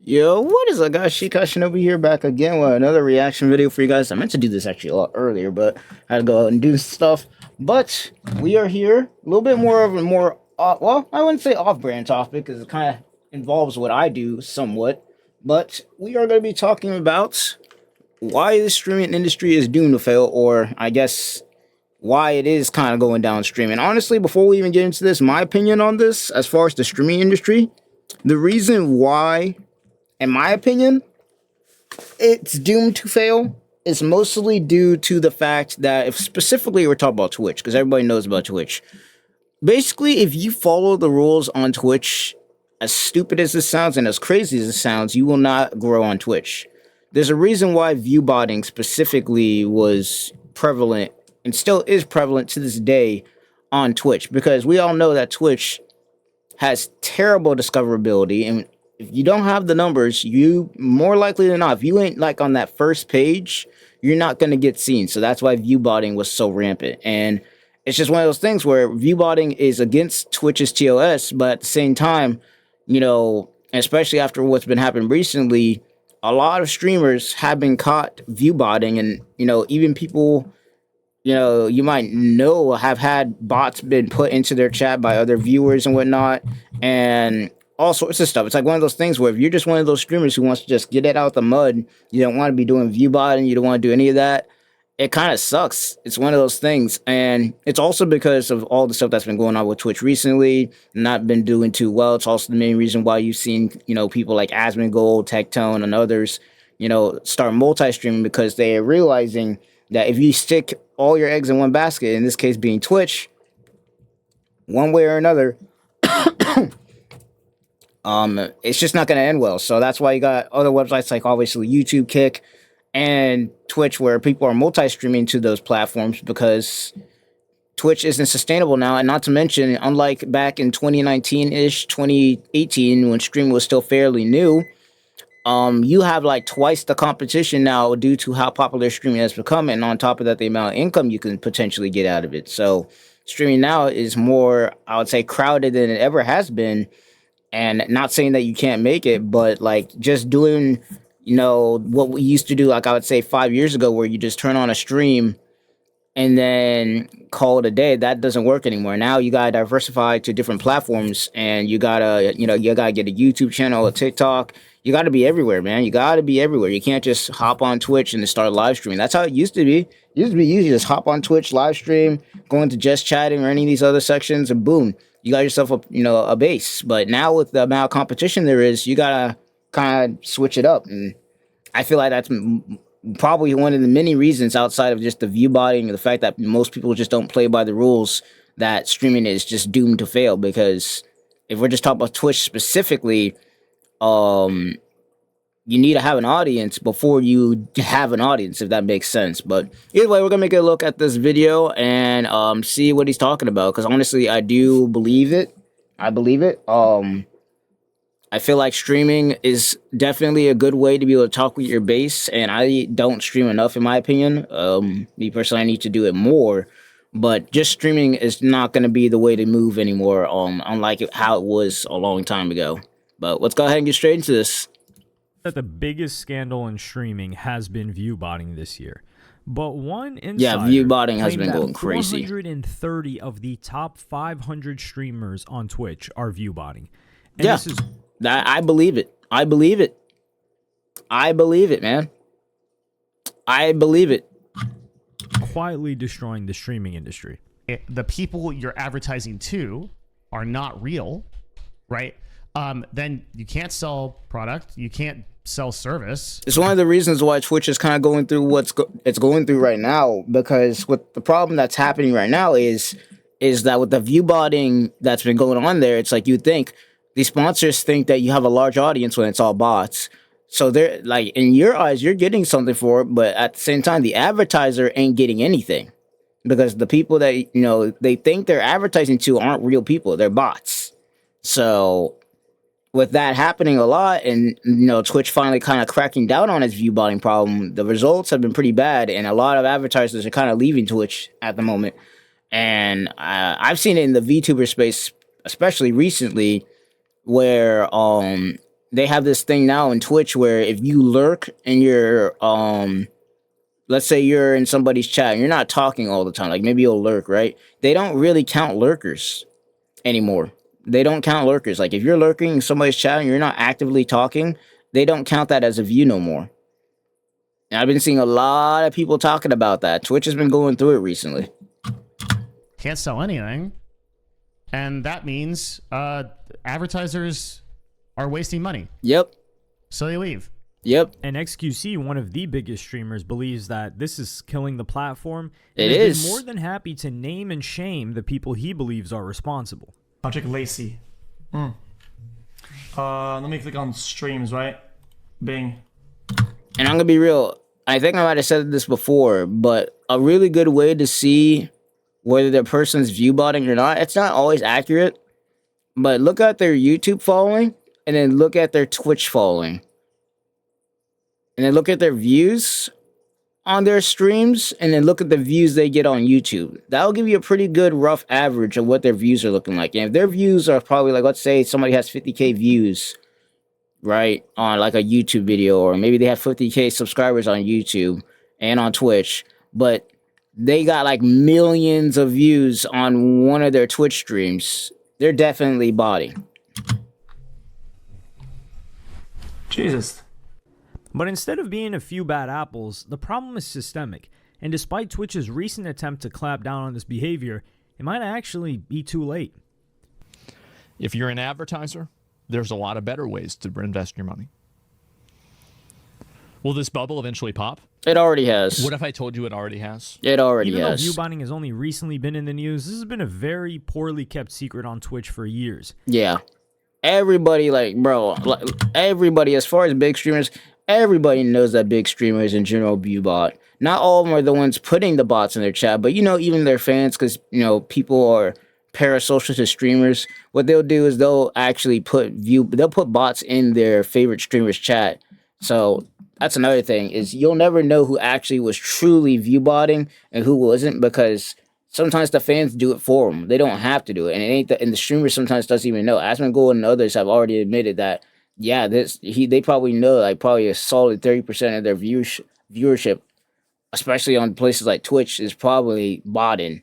Yo, what is up, guys? Shinobi here, back again with another reaction video for you guys. I meant to do this actually a lot earlier, but I had to go out and do stuff. But we are here, a little bit more of a well, I wouldn't say off-brand topic because it kind of involves what I do somewhat. But we are going to be talking about why the streaming industry is doomed to fail, or I guess why it is kind of going downstream. And honestly, before we even get into this, my opinion on this, as far as the streaming industry, the reason why, in my opinion, it's doomed to fail is mostly due to the fact that, if specifically we're talking about Twitch, because everybody knows about Twitch. Basically, if you follow the rules on Twitch, as stupid as this sounds and as crazy as it sounds, you will not grow on Twitch. There's a reason why viewbotting specifically was prevalent and still is prevalent to this day on Twitch, because we all know that Twitch has terrible discoverability, and if you don't have the numbers, you more likely than not, if you ain't like on that first page, you're not going to get seen. So that's why viewbotting was so rampant. And it's just one of those things where viewbotting is against Twitch's TOS, but at the same time, you know, especially after what's been happening recently, a lot of streamers have been caught viewbotting, and, you know, even people, you know, you might know have had bots been put into their chat by other viewers and whatnot, and all sorts of stuff. It's like one of those things where if you're just one of those streamers who wants to just get it out the mud, you don't want to be doing viewbotting, you don't want to do any of that, it kind of sucks. It's one of those things. And it's also because of all the stuff that's been going on with Twitch recently, not been doing too well. It's also the main reason why you've seen, you know, people like Asmongold, Tectone, and others, you know, start multi-streaming, because they are realizing that if you stick all your eggs in one basket, in this case being Twitch, one way or another, it's just not going to end well. So that's why you got other websites like obviously YouTube, Kick, and Twitch, where people are multi-streaming to those platforms, because Twitch isn't sustainable now. And not to mention, unlike back in 2019-ish, 2018, when streaming was still fairly new, you have like twice the competition now due to how popular streaming has become, and on top of that, the amount of income you can potentially get out of it. So streaming now is more, I would say, crowded than it ever has been. And not saying that you can't make it, but like just doing, you know, what we used to do, like I would say 5 years ago, where you just turn on a stream and then call it a day, that doesn't work anymore. Now you gotta diversify to different platforms, and you gotta, you know, you gotta get a YouTube channel, a TikTok. You gotta be everywhere, man. You gotta be everywhere. You can't just hop on Twitch and just start live streaming. That's how it used to be. It used to be easy. Just hop on Twitch, live stream, go into just chatting or any of these other sections, and boom, you got yourself a, you know, a base. But now with the amount of competition there is, you gotta kind of switch it up. And I feel like that's probably one of the many reasons, outside of just the viewbotting, the fact that most people just don't play by the rules, that streaming is just doomed to fail. Because if we're just talking about Twitch specifically, you need to have an audience before you have an audience, if that makes sense. But either way, we're gonna make a look at this video and see what he's talking about, because honestly, I do believe it. I believe it. I feel like streaming is definitely a good way to be able to talk with your base, and I don't stream enough, in my opinion. Me personally, I need to do it more, but just streaming is not going to be the way to move anymore, unlike how it was a long time ago. But let's go ahead and get straight into this. That the biggest scandal in streaming has been viewbotting this year. But one insider, viewbotting has been going crazy. 430 of the top 500 streamers on Twitch are viewbotting. And yeah, this is, I believe it. I believe it. I believe it, man. I believe it. Quietly destroying the streaming industry. The people you're advertising to are not real, right? Then you can't sell product, you can't sell service. It's one of the reasons why Twitch is kind of going through it's going through right now, because what the problem that's happening right now is that with the viewbotting that's been going on there, it's like, you think the sponsors think that you have a large audience when it's all bots. So they're like, in your eyes, you're getting something for it, but at the same time, the advertiser ain't getting anything, because the people that, you know, they think they're advertising to aren't real people, they're bots. So with that happening a lot, and, you know, Twitch finally kind of cracking down on its viewbotting problem, the results have been pretty bad, and a lot of advertisers are kind of leaving Twitch at the moment. And I've seen it in the VTuber space, especially recently, where they have this thing now in Twitch where if you lurk and you're let's say you're in somebody's chat and you're not talking all the time, like maybe you'll lurk, right? They don't really count lurkers anymore. They don't count lurkers. Like if you're lurking in somebody's chat and you're not actively talking, they don't count that as a view no more. And I've been seeing a lot of people talking about that. Twitch has been going through it recently. Can't sell anything. And that means advertisers are wasting money. Yep. So they leave. Yep. And XQC, one of the biggest streamers, believes that this is killing the platform. It and is. Been more than happy to name and shame the people he believes are responsible. Project Lacey. Let me click on streams, right? Bing. And I'm gonna be real. I think I might have said this before, but a really good way to see whether the person's view botting or not, it's not always accurate, but look at their YouTube following and then look at their Twitch following. And then look at their views on their streams and then look at the views they get on YouTube. That'll give you a pretty good rough average of what their views are looking like. And if their views are probably like, let's say somebody has 50K views, right, on like a YouTube video, or maybe they have 50K subscribers on YouTube and on Twitch, but they got like millions of views on one of their Twitch streams, they're definitely botting. Jesus. But instead of being a few bad apples, the problem is systemic. And despite Twitch's recent attempt to clamp down on this behavior, it might actually be too late. If you're an advertiser, there's a lot of better ways to invest your money. Will this bubble eventually pop? It already has. What if I told you it already has? It already Even though has. view botting has only recently been in the news, this has been a very poorly kept secret on Twitch for years. Yeah. Everybody, like, bro, like, everybody, as far as big streamers, everybody knows that big streamers in general view bot. Not all of them are the ones putting the bots in their chat, but, you know, even their fans, because, you know, people are parasocial to streamers. What they'll do is they'll actually they'll put bots in their favorite streamer's chat. So that's another thing, is you'll never know who actually was truly view botting and who wasn't, because sometimes the fans do it for them. They don't have to do it, and and the streamer sometimes doesn't even know. Asmongold and others have already admitted that. Yeah, they probably know, like, probably a solid 30% of their viewership, especially on places like Twitch, is probably botting.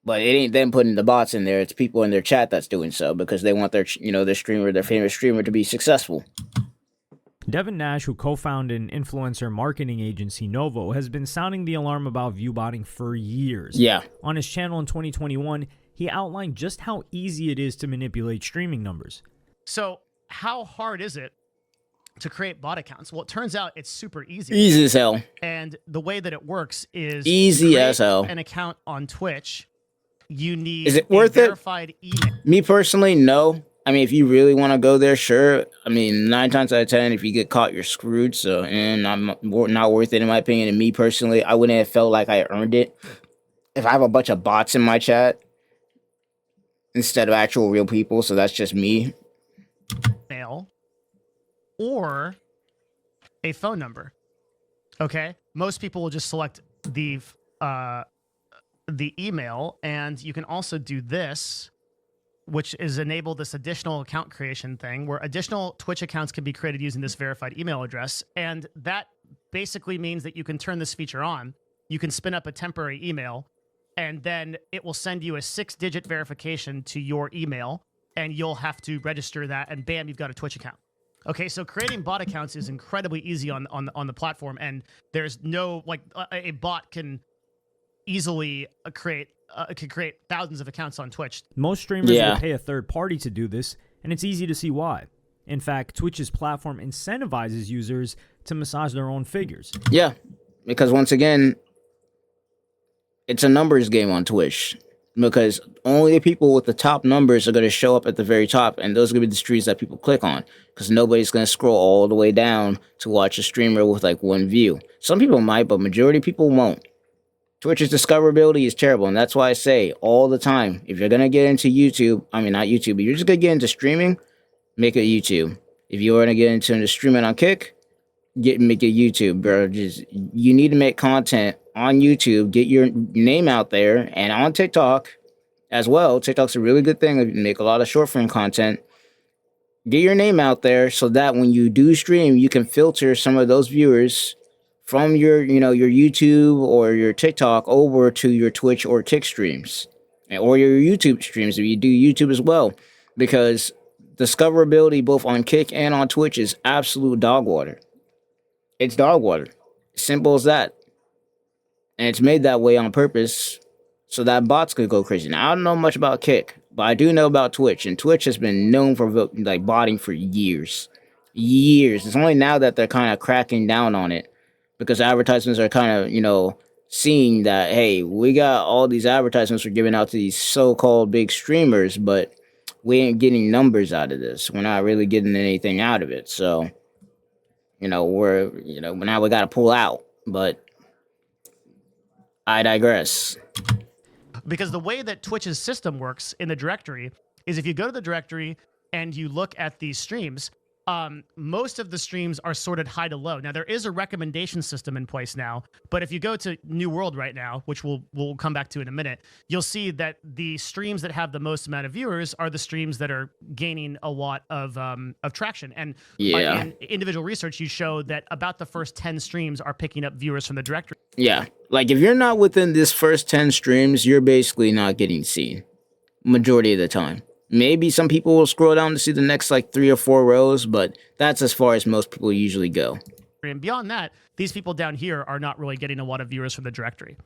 But it ain't them putting the bots in there. It's people in their chat that's doing so because they want their, you know, their favorite streamer to be successful. Devin Nash, who co-founded an influencer marketing agency, Novo, has been sounding the alarm about view botting for years. Yeah. On his channel in 2021, he outlined just how easy it is to manipulate streaming numbers. So how hard is it to create bot accounts? Well, it turns out it's super easy. Easy as hell. And the way that it works is Easy as hell. an account on Twitch. You need Is it worth a it? verified email. Me personally, no. I mean, if you really want to go there, sure. I mean, 9 times out of 10, if you get caught, you're screwed. So, and I'm not worth it in my opinion. And me personally, I wouldn't have felt like I earned it if I have a bunch of bots in my chat instead of actual real people. So that's just me. Mail or a phone number. Okay, most people will just select the email, and you can also do this, which is enable this additional account creation thing where additional Twitch accounts can be created using this verified email address. And that basically means that you can turn this feature on. You can spin up a temporary email, and then it will send you a 6-digit verification to your email, and you'll have to register that, and bam, you've got a Twitch account. Okay, so creating bot accounts is incredibly easy on the platform, and there's no, like, a bot can easily create thousands of accounts on Twitch. Most streamers will pay a third party to do this, and it's easy to see why. In fact, Twitch's platform incentivizes users to massage their own figures. Yeah, because once again, it's a numbers game on Twitch. Because only the people with the top numbers are going to show up at the very top, and those are going to be the streams that people click on. Because nobody's going to scroll all the way down to watch a streamer with like 1 view. Some people might, but majority of people won't. Twitch's discoverability is terrible, and that's why I say all the time, if you're going to get into YouTube, I mean, not YouTube, but you're just going to get into streaming, make it YouTube. If you want to get into streaming on Kick, make it YouTube, bro. You need to make content on YouTube, get your name out there, and on TikTok as well. TikTok's a really good thing. You make a lot of short form content. Get your name out there so that when you do stream, you can filter some of those viewers from your, your YouTube or your TikTok over to your Twitch or Kick streams, or your YouTube streams if you do YouTube as well, because discoverability both on Kick and on Twitch is absolute dog water. It's dog water. Simple as that. And it's made that way on purpose so that bots could go crazy. Now, I don't know much about Kick, but I do know about Twitch, and Twitch has been known for like botting for years. It's only now that they're kind of cracking down on it, because advertisements are kind of, seeing that, hey, we got all these advertisements we're giving out to these so-called big streamers, but we ain't getting numbers out of this. We're not really getting anything out of it. So, now we got to pull out. But I digress. Because the way that Twitch's system works in the directory is if you go to the directory and you look at these streams, most of the streams are sorted high to low. Now, there is a recommendation system in place now, but if you go to New World right now, which we'll come back to in a minute, you'll see that the streams that have the most amount of viewers are the streams that are gaining a lot of traction. And in individual research, you show that about the first 10 streams are picking up viewers from the directory. Yeah, like if you're not within this first 10 streams, you're basically not getting seen majority of the time. Maybe some people will scroll down to see the next like 3 or 4 rows, but that's as far as most people usually go. And beyond that, these people down here are not really getting a lot of viewers from the directory.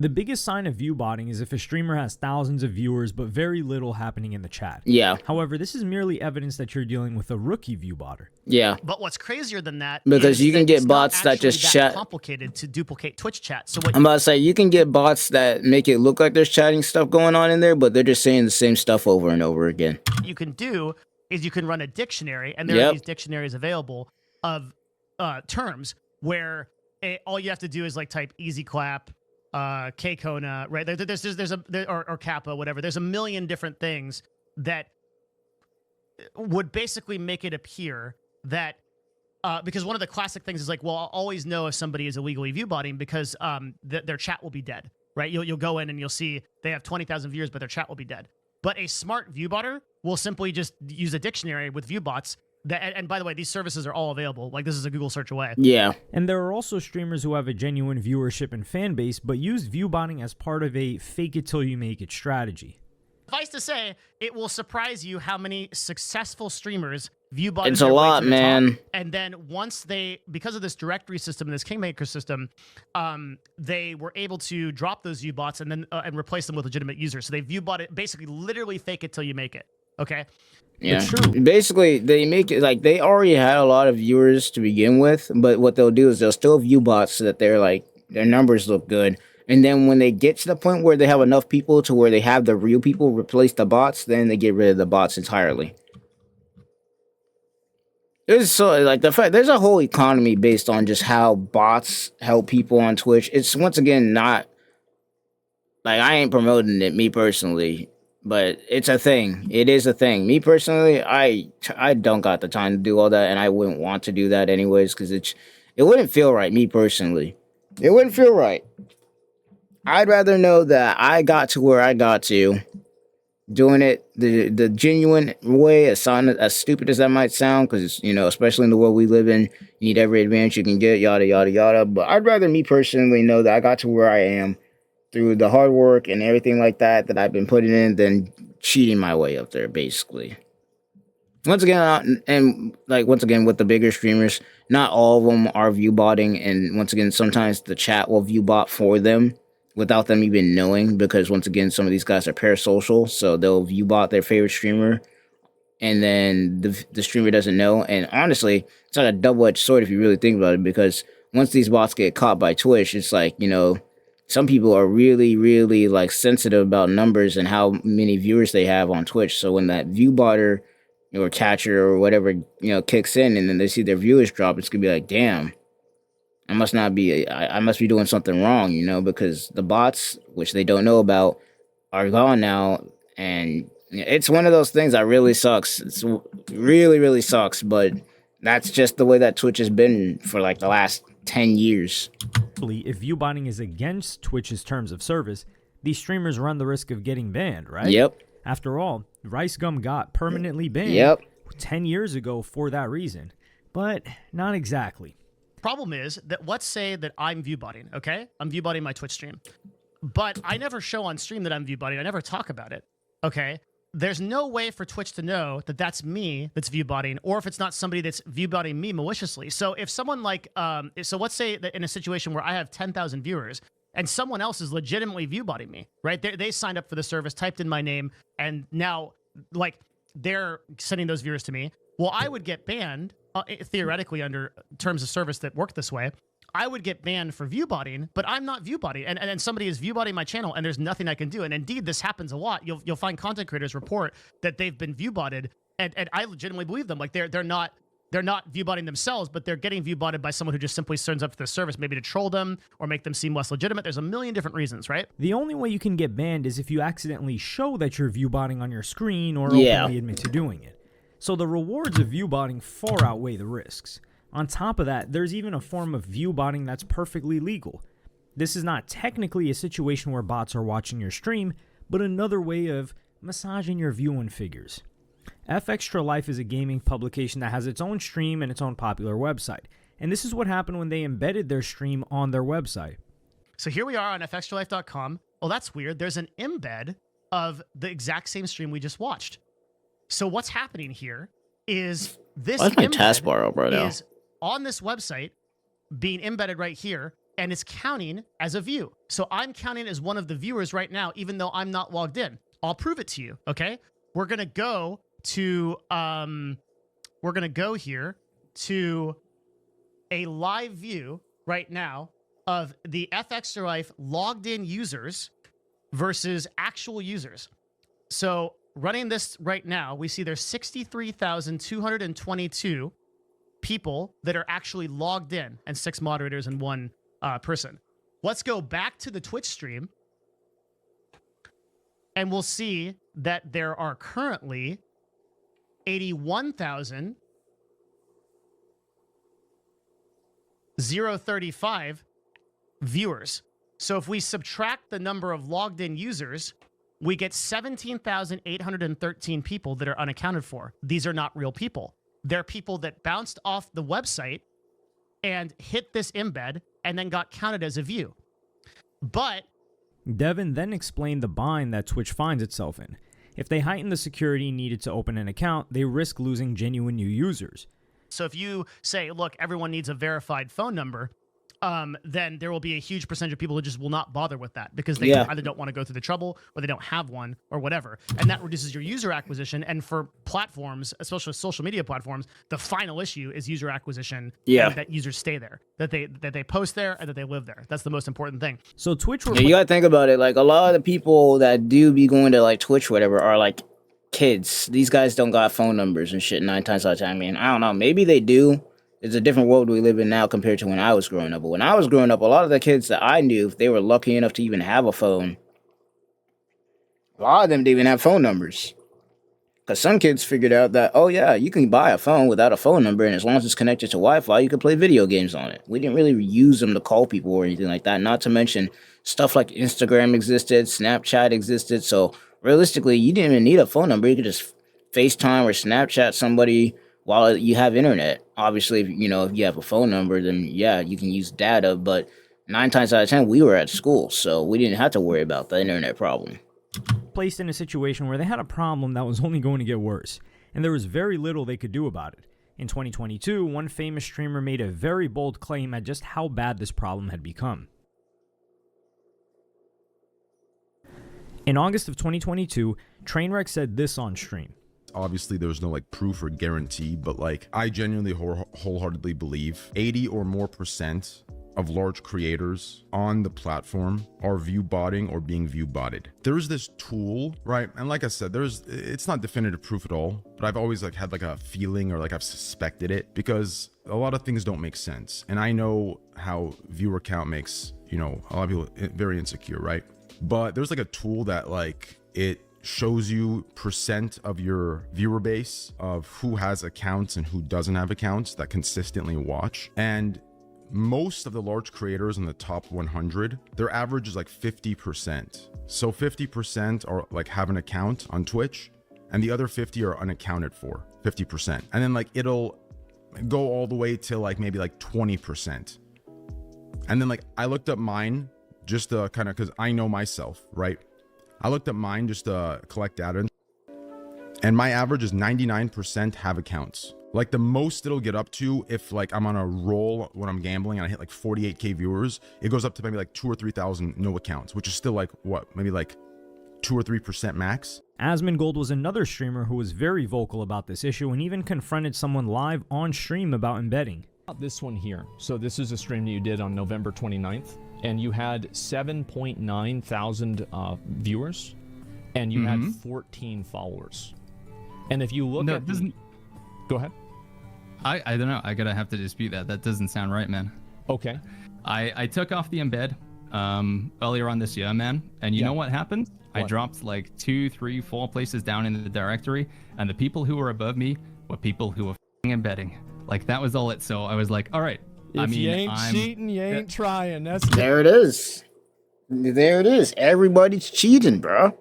The biggest sign of view botting is if a streamer has thousands of viewers but very little happening in the chat. Yeah. However, this is merely evidence that you're dealing with a rookie view botter. Yeah. But what's crazier than that because is you can that get it's bots not that actually just chat. Complicated to duplicate Twitch chat. So what I'm about to say, you can get bots that make it look like there's chatting stuff going on in there, but they're just saying the same stuff over and over again. you can do is you can run a dictionary, and there are these dictionaries available of terms where all you have to do is like type easy clap, K-Kona, right? Or Kappa, whatever. There's a million different things that would basically make it appear that because one of the classic things is like, well, I'll always know if somebody is illegally view botting because their chat will be dead, right? You'll go in and you'll see they have 20,000 viewers, but their chat will be dead. But a smart view botter will simply just use a dictionary with view bots. And by the way, these services are all available. Like, this is a Google search away. Yeah. And there are also streamers who have a genuine viewership and fan base, but use view botting as part of a fake it till you make it strategy. Suffice to say, it will surprise you how many successful streamers view botted. It's a lot, man. And then once because of this directory system and this Kingmaker system, they were able to drop those view bots and then and replace them with legitimate users. So they view bot it, basically literally fake it till you make it. Okay. Yeah. Basically, they make it like they already had a lot of viewers to begin with, but what they'll do is they'll still view bots so that their numbers look good. And then when they get to the point where they have enough people to where they have the real people replace the bots, then they get rid of the bots entirely. There's there's a whole economy based on just how bots help people on Twitch. It's once again not like I ain't promoting it, me personally, but it's a thing. It is a thing. Me personally, I don't got the time to do all that, and I wouldn't want to do that anyways because it wouldn't feel right. Me personally, it wouldn't feel right. I'd rather know that I got to where I got to, doing it the genuine way, as stupid as that might sound, because, especially in the world we live in, you need every advantage you can get, yada, yada, yada. But I'd rather me personally know that I got to where I am through the hard work and everything like that I've been putting in than cheating my way up there, basically. Once again, with the bigger streamers, not all of them are view botting, and once again, sometimes the chat will view bot for them without them even knowing, because once again, some of these guys are parasocial, so they'll view bot their favorite streamer, and then the streamer doesn't know. And honestly, it's like a double-edged sword if you really think about it, because once these bots get caught by Twitch, it's like, some people are really, really sensitive about numbers and how many viewers they have on Twitch. So when that view botter or catcher or whatever, kicks in, and then they see their viewers drop, it's gonna be like, damn, I must be doing something wrong, because the bots, which they don't know about, are gone now. And it's one of those things that really sucks. It's really, really sucks, but that's just the way that Twitch has been for the last 10 years. If view botting is against Twitch's terms of service, these streamers run the risk of getting banned, right? Yep. After all, Rice Gum got permanently banned. Yep. 10 years ago for that reason, but not exactly. Problem is that let's say that I'm viewbotting, okay? I'm viewbotting my Twitch stream, but I never show on stream that I'm viewbotting. I never talk about it, okay? There's no way for Twitch to know that that's me that's viewbotting, or if it's not somebody that's viewbotting me maliciously. So if someone like, so let's say that in a situation where I have 10,000 viewers and someone else is legitimately viewbotting me, right? They signed up for the service, typed in my name, and now like they're sending those viewers to me. Well, I would get banned, theoretically under terms of service that work this way. I would get banned for viewbotting, but I'm not viewbotting. And somebody is viewbotting my channel and there's nothing I can do. And indeed, this happens a lot. You'll find content creators report that they've been viewbotted, and I legitimately believe them. Like they're not viewbotting themselves, but they're getting viewbotted by someone who just simply signs up for the service, maybe to troll them or make them seem less legitimate. There's a million different reasons, right? The only way you can get banned is if you accidentally show that you're viewbotting on your screen or openly admit to doing it. So the rewards of viewbotting far outweigh the risks. On top of that, there's even a form of viewbotting that's perfectly legal. This is not technically a situation where bots are watching your stream, but another way of massaging your viewing figures. F Extra Life is a gaming publication that has its own stream and its own popular website. And this is what happened when they embedded their stream on their website. So here we are on fxtralife.com. Well, that's weird. There's an embed of the exact same stream we just watched. So what's happening here is this Why's my embed taskbar up right now? is on this website being embedded right here, and it's counting as a view. So I'm counting as one of the viewers right now, even though I'm not logged in. I'll prove it to you, okay? We're gonna go to here to a live view right now of the FX Life logged in users versus actual users. So running this right now, we see there's 63,222 people that are actually logged in, and 6 moderators and 1 person. Let's go back to the Twitch stream, and we'll see that there are currently 81,035 viewers. So if we subtract the number of logged in users, we get 17,813 people that are unaccounted for. These are not real people. They're people that bounced off the website and hit this embed and then got counted as a view. But Devin then explained the bind that Twitch finds itself in. If they heighten the security needed to open an account, they risk losing genuine new users. so if you say, look, everyone needs a verified phone number, then there will be a huge percentage of people who just will not bother with that because they either don't want to go through the trouble or they don't have one or whatever. And that reduces your user acquisition. And for platforms, especially social media platforms, the final issue is user acquisition. And that users stay there, that they post there and that they live there. That's the most important thing. So Twitch... you gotta think about it. Like, a lot of the people that do be going to, like, Twitch or whatever are, like, kids. These guys don't got phone numbers and shit 9 times out of 10. I mean, I don't know. Maybe they do. It's a different world we live in now compared to when I was growing up. But when I was growing up, a lot of the kids that I knew, if they were lucky enough to even have a phone, a lot of them didn't even have phone numbers. Because some kids figured out that, oh yeah, you can buy a phone without a phone number, and as long as it's connected to Wi-Fi, you can play video games on it. We didn't really use them to call people or anything like that. Not to mention, stuff like Instagram existed, Snapchat existed. So realistically, you didn't even need a phone number. You could just FaceTime or Snapchat somebody while you have internet. Obviously, if you have a phone number, then yeah, you can use data, but 9 times out of 10, we were at school, so we didn't have to worry about the internet problem. Placed in a situation where they had a problem that was only going to get worse, and there was very little they could do about it. In 2022, one famous streamer made a very bold claim at just how bad this problem had become. In August of 2022, Trainwreck said this on stream. Obviously, there's no proof or guarantee, but I genuinely wholeheartedly believe 80 or more % of large creators on the platform are view botting or being view botted. There's this tool, right? And like I said, it's not definitive proof at all, but I've always had a feeling or I've suspected it because a lot of things don't make sense. And I know how viewer count makes, a lot of people very insecure, right? But there's a tool that it shows you % of your viewer base of who has accounts and who doesn't have accounts that consistently watch. And most of the large creators in the top 100, their average is 50%. So 50% are have an account on Twitch, and the other 50 are unaccounted for, 50%. And then like it'll go all the way to like maybe like 20%. And then like I looked up mine just to kind of, because I know myself, right? I looked up mine just to collect data, and my average is 99% have accounts. Like the most it'll get up to, if like I'm on a roll when I'm gambling and I hit like 48K viewers, it goes up to maybe like 2,000 or 3,000 no accounts, which is still like what, maybe like 2 or 3% max. Asmongold was another streamer who was very vocal about this issue and even confronted someone live on stream about embedding. This one here. So this is a stream that you did on November 29th, and you had 7.9 thousand viewers, and you had 14 followers. And if you look at go ahead. I don't know. I gotta have to dispute that. That doesn't sound right, man. Okay. I took off the embed earlier on this year, man. And you know what happened? I dropped like 2, 3, 4 places down in the directory, and the people who were above me were people who were embedding. Like that was all it. So I was like, all right. If you ain't cheating, you ain't trying. That's There it is. There it is. Everybody's cheating, bro.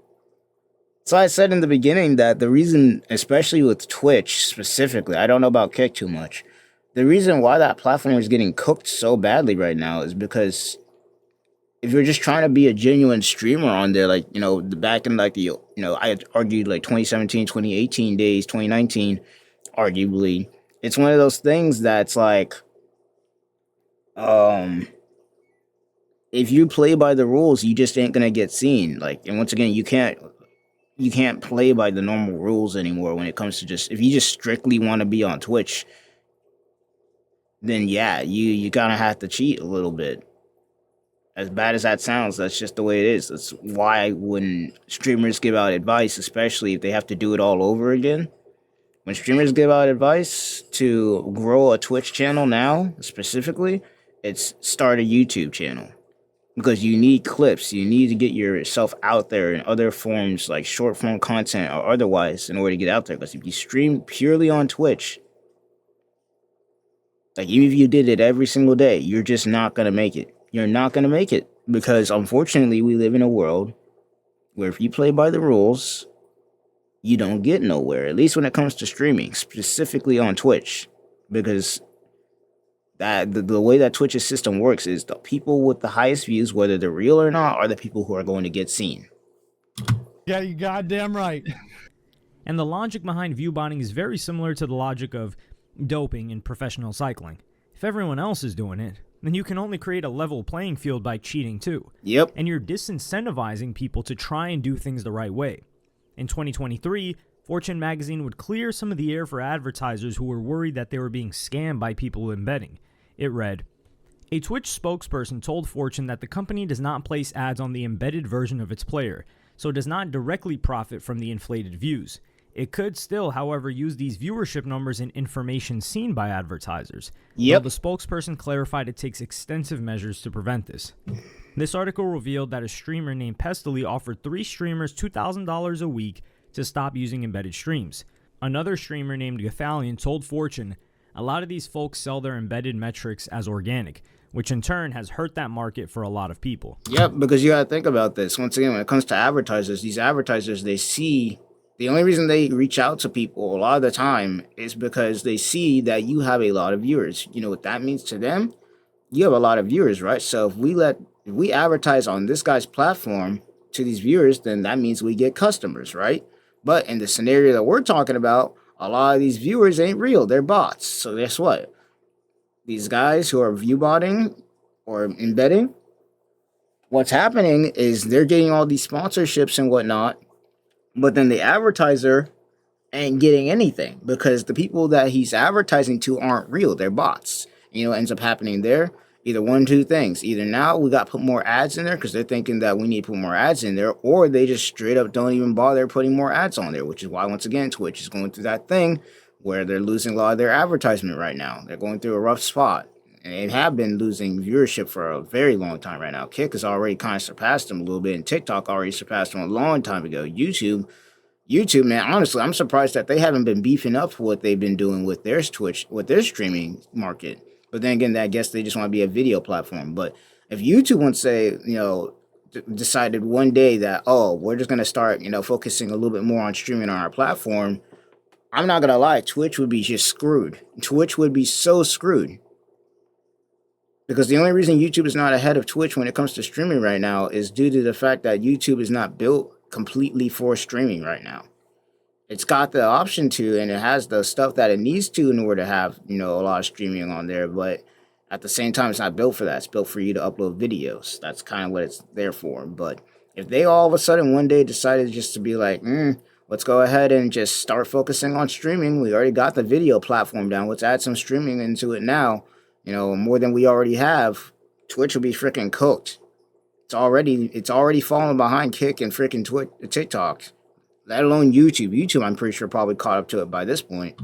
So I said in the beginning that the reason, especially with Twitch specifically, I don't know about Kick too much. The reason why that platform is getting cooked so badly right now is because if you're just trying to be a genuine streamer on there, like, you know, back in like the, you know, I had argued like 2017, 2018 days, 2019, arguably, it's one of those things that's like, if you play by the rules, you just ain't gonna get seen. Like, and once again, you can't play by the normal rules anymore when it comes to just, if you just strictly want to be on Twitch, then yeah, you kind of have to cheat a little bit. As bad as that sounds, that's just the way it is. That's why when streamers give out advice, especially if they have to do it all over again, when streamers give out advice to grow a Twitch channel now, specifically, it's start a YouTube channel. Because you need clips, you need to get yourself out there in other forms, like short form content or otherwise, in order to get out there. Because if you stream purely on Twitch, like even if you did it every single day, you're just not going to make it. You're not going to make it. Because unfortunately, we live in a world where if you play by the rules, you don't get nowhere. At least when it comes to streaming, specifically on Twitch. Because that the way that Twitch's system works is the people with the highest views, whether they're real or not, are the people who are going to get seen. Yeah, you goddamn right. And the logic behind view botting is very similar to the logic of doping in professional cycling. If everyone else is doing it, then you can only create a level playing field by cheating too. Yep. And you're disincentivizing people to try and do things the right way. In 2023, Fortune magazine would clear some of the air for advertisers who were worried that they were being scammed by people embedding. It read, "A Twitch spokesperson told Fortune that the company does not place ads on the embedded version of its player, so does not directly profit from the inflated views. It could still, however, use these viewership numbers and information seen by advertisers." Yep. Though the spokesperson clarified it takes extensive measures to prevent this. This article revealed that a streamer named Pestily offered 3 streamers $2,000 a week to stop using embedded streams. Another streamer named Gathalion told Fortune, "A lot of these folks sell their embedded metrics as organic, which in turn has hurt that market for a lot of people." Yep, because you got to think about this. Once again, when it comes to advertisers, these advertisers, they see, the only reason they reach out to people a lot of the time is because they see that you have a lot of viewers. You know what that means to them? You have a lot of viewers, right? So if we advertise on this guy's platform to these viewers, then that means we get customers, right? But in the scenario that we're talking about, a lot of these viewers ain't real. They're bots. So guess what? These guys who are view botting or embedding, what's happening is they're getting all these sponsorships and whatnot, but then the advertiser ain't getting anything because the people that he's advertising to aren't real. They're bots. You know what ends up happening there? Either one, two things. Either now we got to put more ads in there because they're thinking that we need to put more ads in there, or they just straight up don't even bother putting more ads on there, which is why, once again, Twitch is going through that thing where they're losing a lot of their advertisement right now. They're going through a rough spot. And they have been losing viewership for a very long time right now. Kick has already kind of surpassed them a little bit, and TikTok already surpassed them a long time ago. YouTube, man, honestly, I'm surprised that they haven't been beefing up what they've been doing with their Twitch, with their streaming market. But then again, I guess they just want to be a video platform. But if YouTube wants to say, you know, decided one day that, oh, we're just gonna start, you know, focusing a little bit more on streaming on our platform, I'm not gonna lie, Twitch would be just screwed. Twitch would be so screwed. Because the only reason YouTube is not ahead of Twitch when it comes to streaming right now is due to the fact that YouTube is not built completely for streaming right now. It's got the option to, and it has the stuff that it needs to in order to have, you know, a lot of streaming on there, but at the same time, it's not built for that. It's built for you to upload videos. That's kind of what it's there for. But if they all of a sudden one day decided just to be like, let's go ahead and just start focusing on streaming. We already got the video platform down. Let's add some streaming into it now. You know, more than we already have. Twitch will be freaking cooked. It's already falling behind Kick and freaking TikTok. Let alone YouTube. YouTube, I'm pretty sure, probably caught up to it by this point.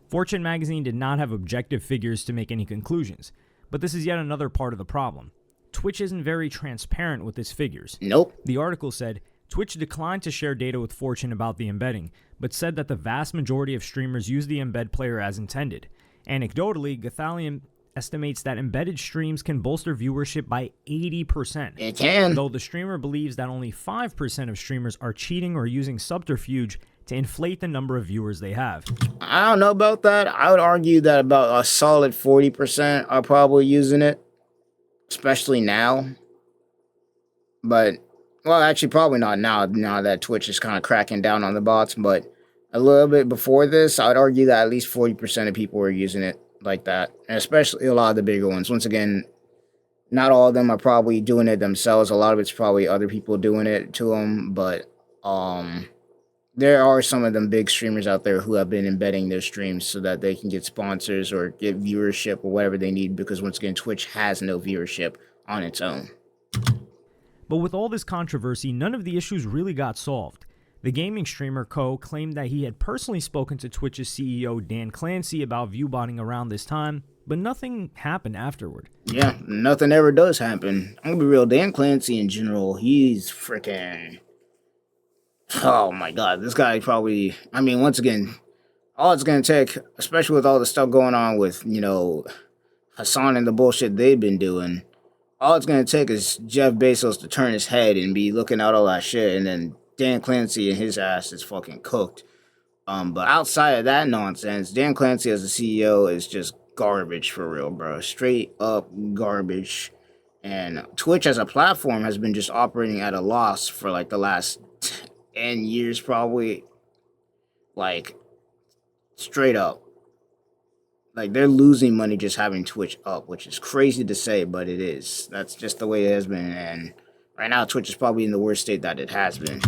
Fortune magazine did not have objective figures to make any conclusions, but this is yet another part of the problem. Twitch isn't very transparent with its figures. Nope. The article said, Twitch declined to share data with Fortune about the embedding, but said that the vast majority of streamers use the embed player as intended. Anecdotally, Gathalion estimates that embedded streams can bolster viewership by 80%. It can. Though the streamer believes that only 5% of streamers are cheating or using subterfuge to inflate the number of viewers they have. I don't know about that. I would argue that about a solid 40% are probably using it, especially now. But, well, actually, probably not now that Twitch is kind of cracking down on the bots. But a little bit before this, I would argue that at least 40% of people were using it like that, and especially a lot of the bigger ones. Once again, not all of them are probably doing it themselves. A lot of it's probably other people doing it to them, but there are some of them big streamers out there who have been embedding their streams so that they can get sponsors or get viewership or whatever they need, because once again, Twitch has no viewership on its own. But with all this controversy, none of the issues really got solved. The gaming streamer Co claimed that he had personally spoken to Twitch's CEO Dan Clancy about viewbotting around this time, but nothing happened afterward. Yeah, nothing ever does happen. I'm gonna be real, Dan Clancy in general, he's freaking... Oh my god, this guy probably... I mean, once again, all it's gonna take, especially with all the stuff going on with, you know, Hassan and the bullshit they've been doing, all it's gonna take is Jeff Bezos to turn his head and be looking at all that shit, and then Dan Clancy and his ass is fucking cooked. But outside of that nonsense, Dan Clancy as a CEO is just garbage for real, bro. Straight up garbage. And Twitch as a platform has been just operating at a loss for like the last 10 years probably. Like, straight up. Like, they're losing money just having Twitch up, which is crazy to say, but it is. That's just the way it has been, and right now, Twitch is probably in the worst state that it has been.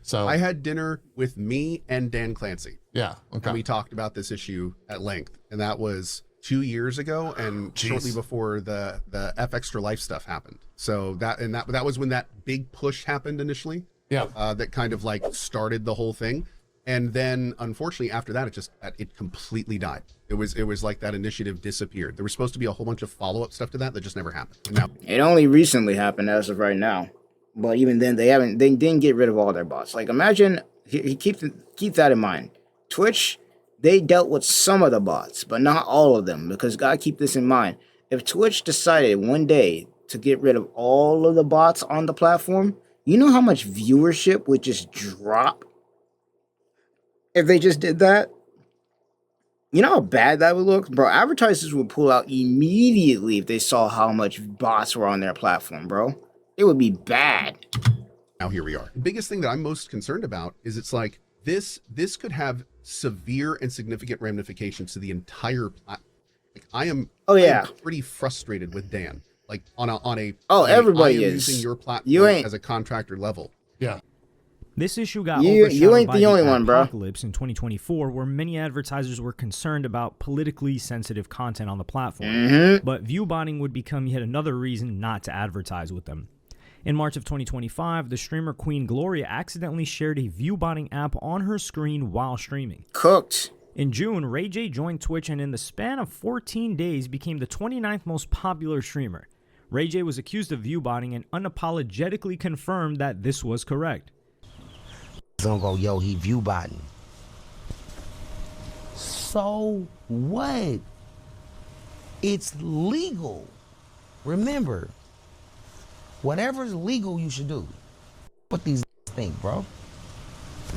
So I had dinner with me and Dan Clancy. Yeah. Okay. And we talked about this issue at length, and that was 2 years ago, and shortly before the F Extra Life stuff happened. So that was when that big push happened initially. Yeah. That kind of like started the whole thing, and then unfortunately after that it completely died. It was like that initiative disappeared. There was supposed to be a whole bunch of follow-up stuff to that just never happened. And now it only recently happened as of right now, but even then they didn't get rid of all their bots. Like, imagine, keep that in mind. Twitch, they dealt with some of the bots, but not all of them, because gotta keep this in mind. If Twitch decided one day to get rid of all of the bots on the platform, you know how much viewership would just drop if they just did that? You know how bad that would look? Bro, advertisers would pull out immediately if they saw how much bots were on their platform, bro. It would be bad. Now here we are. The biggest thing that I'm most concerned about is it's like this could have severe and significant ramifications to the entire platform. Like, I am pretty frustrated with Dan. Like everybody I am is using your platform as a contractor level. Yeah. This issue got you overshadowed ain't by the only one, bro. Apocalypse in 2024, where many advertisers were concerned about politically sensitive content on the platform. But viewbotting would become yet another reason not to advertise with them. In March of 2025, the streamer Queen Gloria accidentally shared a viewbotting app on her screen while streaming. Cooked. In June, Ray J joined Twitch and in the span of 14 days became the 29th most popular streamer. Ray J was accused of viewbotting and unapologetically confirmed that this was correct. Gonna go, yo, he viewbotting. So what? It's legal. Remember, Whatever's legal, you should do. What these think, bro?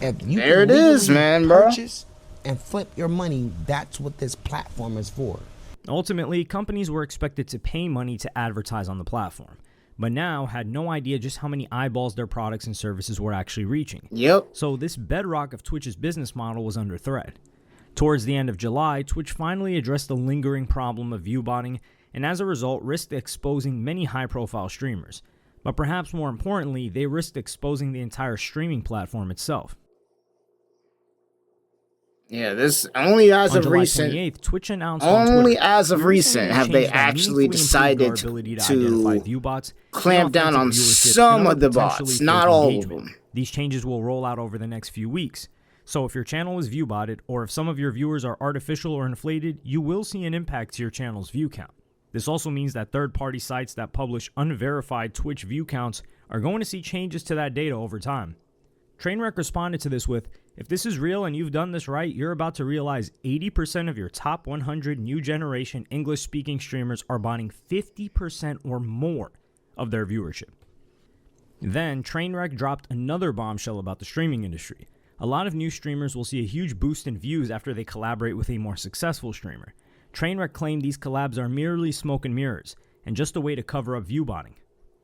If you There can it is, legally man, bro. purchase and flip your money, that's what this platform is for. Ultimately, companies were expected to pay money to advertise on the platform, but now had no idea just how many eyeballs their products and services were actually reaching. Yep. So this bedrock of Twitch's business model was under threat. Towards the end of July, Twitch finally addressed the lingering problem of view botting, and as a result, risked exposing many high-profile streamers. But perhaps more importantly, they risked exposing the entire streaming platform itself. Yeah, this only as On of July recent. 28th, Twitch announced on Only Twitter, as of "We recent recently have they changed that actually meaningfully decided improved our ability to identify view bots, clamp down on inauthentic viewership, some and of the potentially bots, fake not all of engagement. them. These changes will roll out over the next few weeks. So if your channel is view botted, or if some of your viewers are artificial or inflated, you will see an impact to your channel's view count. This also means that third-party sites that publish unverified Twitch view counts are going to see changes to that data over time. Trainwreck responded to this with, "If this is real and you've done this right, you're about to realize 80% of your top 100 new generation English-speaking streamers are botting 50% or more of their viewership." Then, Trainwreck dropped another bombshell about the streaming industry. A lot of new streamers will see a huge boost in views after they collaborate with a more successful streamer. Trainwreck claimed these collabs are merely smoke and mirrors, and just a way to cover up view botting.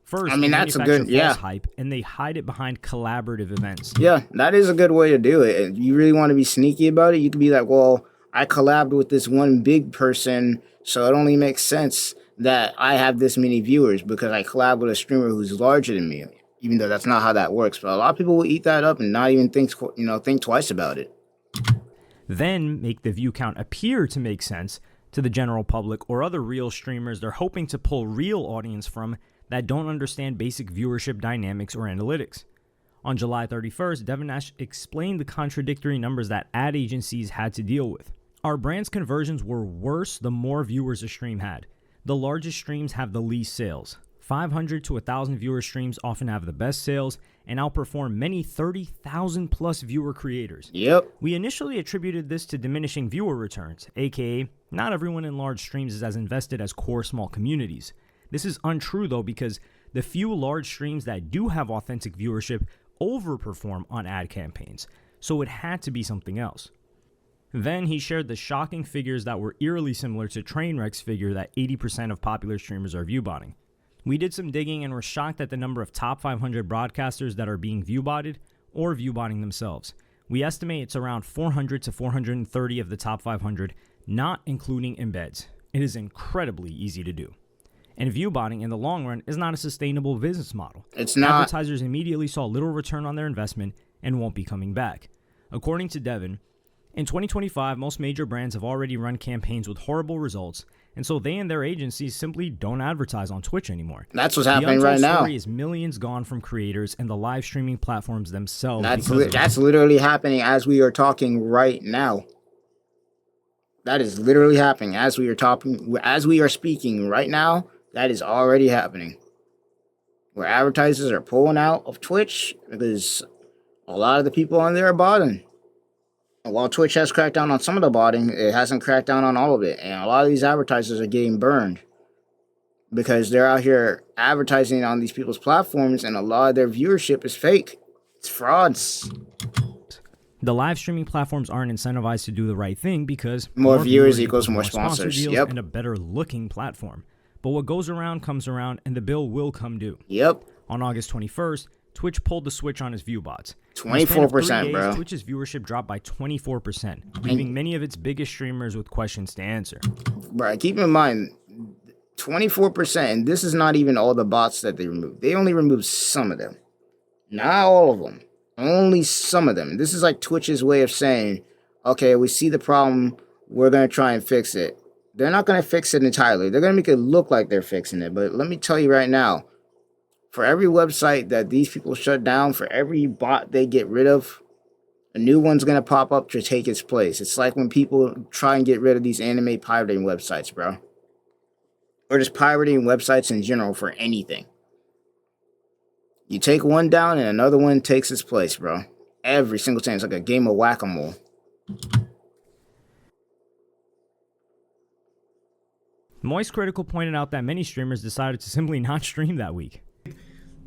First, I mean, they that's a manufacture good- yeah. false hype, and they hide it behind collaborative events. Yeah, that is a good way to do it. If you really want to be sneaky about it, you could be like, well, I collabed with this one big person, so it only makes sense that I have this many viewers because I collab with a streamer who's larger than me, even though that's not how that works. But a lot of people will eat that up and not even think twice about it. Then make the view count appear to make sense to the general public or other real streamers they're hoping to pull real audience from that don't understand basic viewership dynamics or analytics. On July 31st, Devin Nash explained the contradictory numbers that ad agencies had to deal with. Our brand's conversions were worse the more viewers a stream had. The largest streams have the least sales. 500 to 1,000 viewer streams often have the best sales and outperform many 30,000 plus viewer creators. Yep. We initially attributed this to diminishing viewer returns, aka not everyone in large streams is as invested as core small communities. This is untrue though, because the few large streams that do have authentic viewership overperform on ad campaigns, so it had to be something else. Then he shared the shocking figures that were eerily similar to Trainwreck's figure that 80% of popular streamers are view botting. We did some digging and were shocked at the number of top 500 broadcasters that are being view botted or view botting themselves. We estimate it's around 400 to 430 of the top 500, not including embeds. It is incredibly easy to do. And view botting in the long run is not a sustainable business model. It's not. Advertisers immediately saw little return on their investment and won't be coming back. According to Devin, in 2025, most major brands have already run campaigns with horrible results, and so they and their agencies simply don't advertise on Twitch anymore. That's what's happening right now. The untold story is millions gone from creators and the live streaming platforms themselves. That's literally happening as we are talking right now. That is literally happening as we are speaking right now. That is already happening. Where advertisers are pulling out of Twitch because a lot of the people on there are botting. And while Twitch has cracked down on some of the botting, it hasn't cracked down on all of it. And a lot of these advertisers are getting burned because they're out here advertising on these people's platforms, and a lot of their viewership is fake. It's frauds. The live streaming platforms aren't incentivized to do the right thing because more viewers equals more sponsors. Deals Yep. And a better looking platform. But what goes around comes around, and the bill will come due. Yep. On August 21st, Twitch pulled the switch on its view bots. 24%, bro. Twitch's viewership dropped by 24%, leaving many of its biggest streamers with questions to answer. Bro, keep in mind, 24%, and this is not even all the bots that they removed. They only removed some of them. Not all of them. Only some of them. This is like Twitch's way of saying, okay, we see the problem, we're going to try and fix it. They're not going to fix it entirely. They're going to make it look like they're fixing it. But let me tell you right now, for every website that these people shut down, for every bot they get rid of, a new one's going to pop up to take its place. It's like when people try and get rid of these anime pirating websites, bro. Or just pirating websites in general for anything. You take one down and another one takes its place, bro. Every single time. It's like a game of whack-a-mole. Moist Critical pointed out that many streamers decided to simply not stream that week.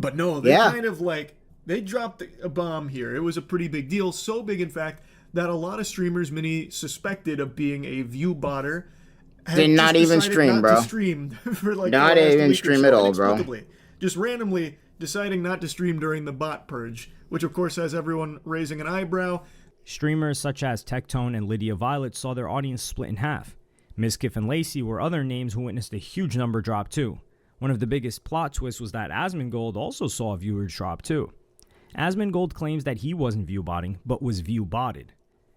But no, they kind of like, they dropped a bomb here. It was a pretty big deal. So big, in fact, that a lot of streamers many suspected of being a view botter. Did not even stream, bro. To stream for like not even stream at all, bro. Just randomly deciding not to stream during the bot purge, which of course has everyone raising an eyebrow. Streamers such as Tectone and Lydia Violet saw their audience split in half. Miskiff and Lacey were other names who witnessed a huge number drop too. One of the biggest plot twists was that Asmongold also saw viewers drop too. Asmongold claims that he wasn't view botting, but was view botted.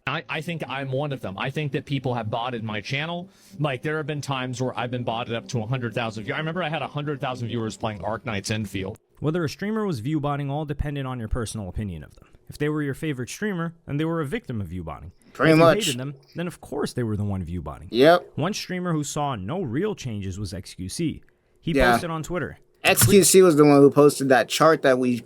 I think I'm one of them. I think that people have botted my channel. Like, there have been times where I've been botted up to 100,000 viewers. I remember I had 100,000 viewers playing Arknight's Enfield. Whether a streamer was view botting all depended on your personal opinion of them. If they were your favorite streamer, then they were a victim of view botting. Pretty if much. If you hated them, then of course they were the one view botting. Yep. One streamer who saw no real changes was XQC. He posted on Twitter. XQC was the one who posted that chart that we,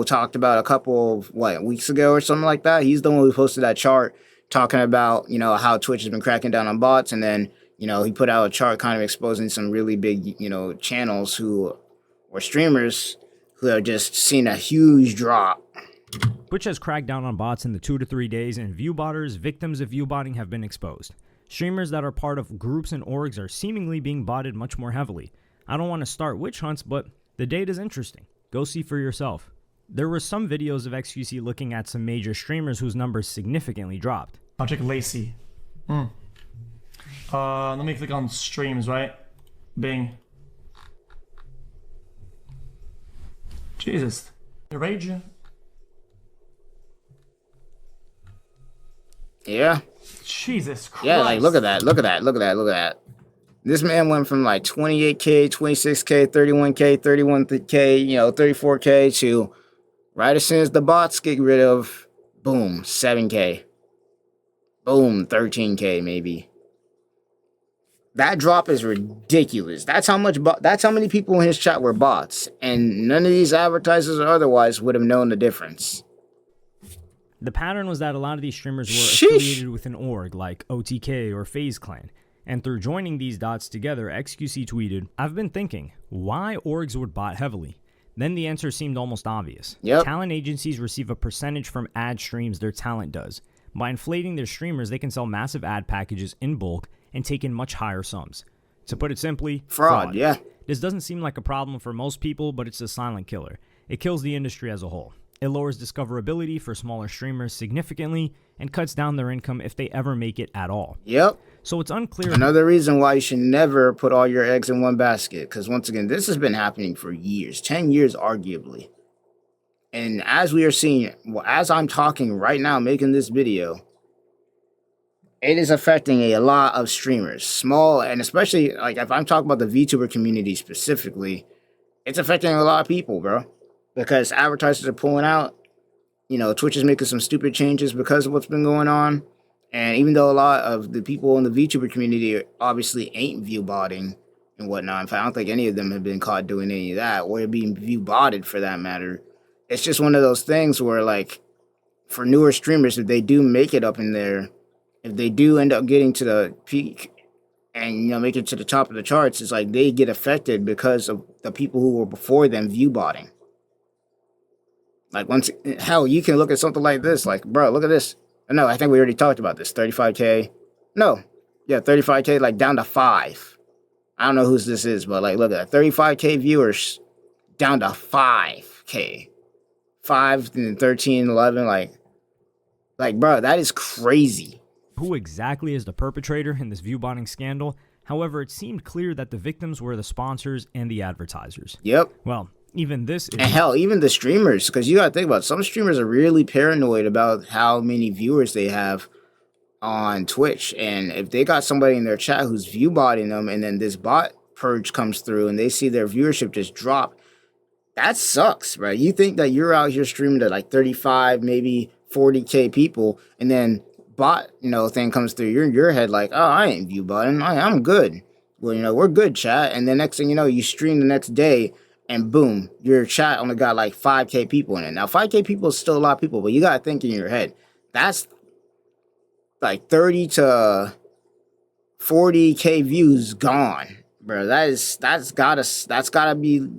talked about a couple of, weeks ago or something like that. He's the one who posted that chart talking about, how Twitch has been cracking down on bots. And then, he put out a chart kind of exposing some really big, channels or streamers who have just seen a huge drop. Twitch has cracked down on bots in the 2 to 3 days, and view botters, victims of view botting, have been exposed. Streamers that are part of groups and orgs are seemingly being botted much more heavily. I don't want to start witch hunts, but the data is interesting. Go see for yourself. There were some videos of XQC looking at some major streamers whose numbers significantly dropped. I'll check Lacey. Let me click on streams, right? Bing. Jesus. Rage. Yeah. Jesus Christ. Yeah, look at that. This man went from 28K, 26K, 31K, 31K, 34K to right as soon as the bots get rid of, boom, 7K. Boom, 13K maybe. That drop is ridiculous. That's how many people in his chat were bots, and none of these advertisers or otherwise would have known the difference. The pattern was that a lot of these streamers were affiliated with an org like OTK or FaZe Clan, and through joining these dots together, XQC tweeted, "I've been thinking, why orgs would bot heavily?" Then the answer seemed almost obvious. Yep. Talent agencies receive a percentage from ad streams their talent does. By inflating their streamers, they can sell massive ad packages in bulk and take in much higher sums. To put it simply, fraud. Yeah. This doesn't seem like a problem for most people, but it's a silent killer. It kills the industry as a whole. It lowers discoverability for smaller streamers significantly and cuts down their income if they ever make it at all. Yep. So it's unclear. Another reason why you should never put all your eggs in one basket, because once again, this has been happening for years, 10 years arguably. And as we are seeing, as I'm talking right now, making this video, it is affecting a lot of streamers, small, and especially if I'm talking about the VTuber community specifically, it's affecting a lot of people, bro. Because advertisers are pulling out, Twitch is making some stupid changes because of what's been going on. And even though a lot of the people in the VTuber community obviously ain't view botting and whatnot, in fact, I don't think any of them have been caught doing any of that, or being view botted for that matter. It's just one of those things where, for newer streamers, if they do make it up in there, if they do end up getting to the peak and, make it to the top of the charts, it's they get affected because of the people who were before them view botting. Hell, you can look at something like this, bro, look at this. No, I think we already talked about this. 35K. No. Yeah, 35K, down to 5. I don't know whose this is, but, look at that. 35K viewers down to 5K. 5, and 13, 11, bro, that is crazy. Who exactly is the perpetrator in this view botting scandal? However, it seemed clear that the victims were the sponsors and the advertisers. Yep. Well, even this is... And hell, even the streamers, because you gotta think about it, some streamers are really paranoid about how many viewers they have on Twitch. And if they got somebody in their chat who's view botting them, and then this bot purge comes through and they see their viewership just drop, that sucks, right? You think that you're out here streaming to 35, maybe 40K people, and then bot, thing comes through your head oh, I ain't view botting, I'm good. Well, we're good, chat. And the next thing you know, you stream the next day, and boom, your chat only got 5K people in it. Now, 5K people is still a lot of people, but you gotta think in your head, that's 30 to 40K views gone, bro. That's gotta be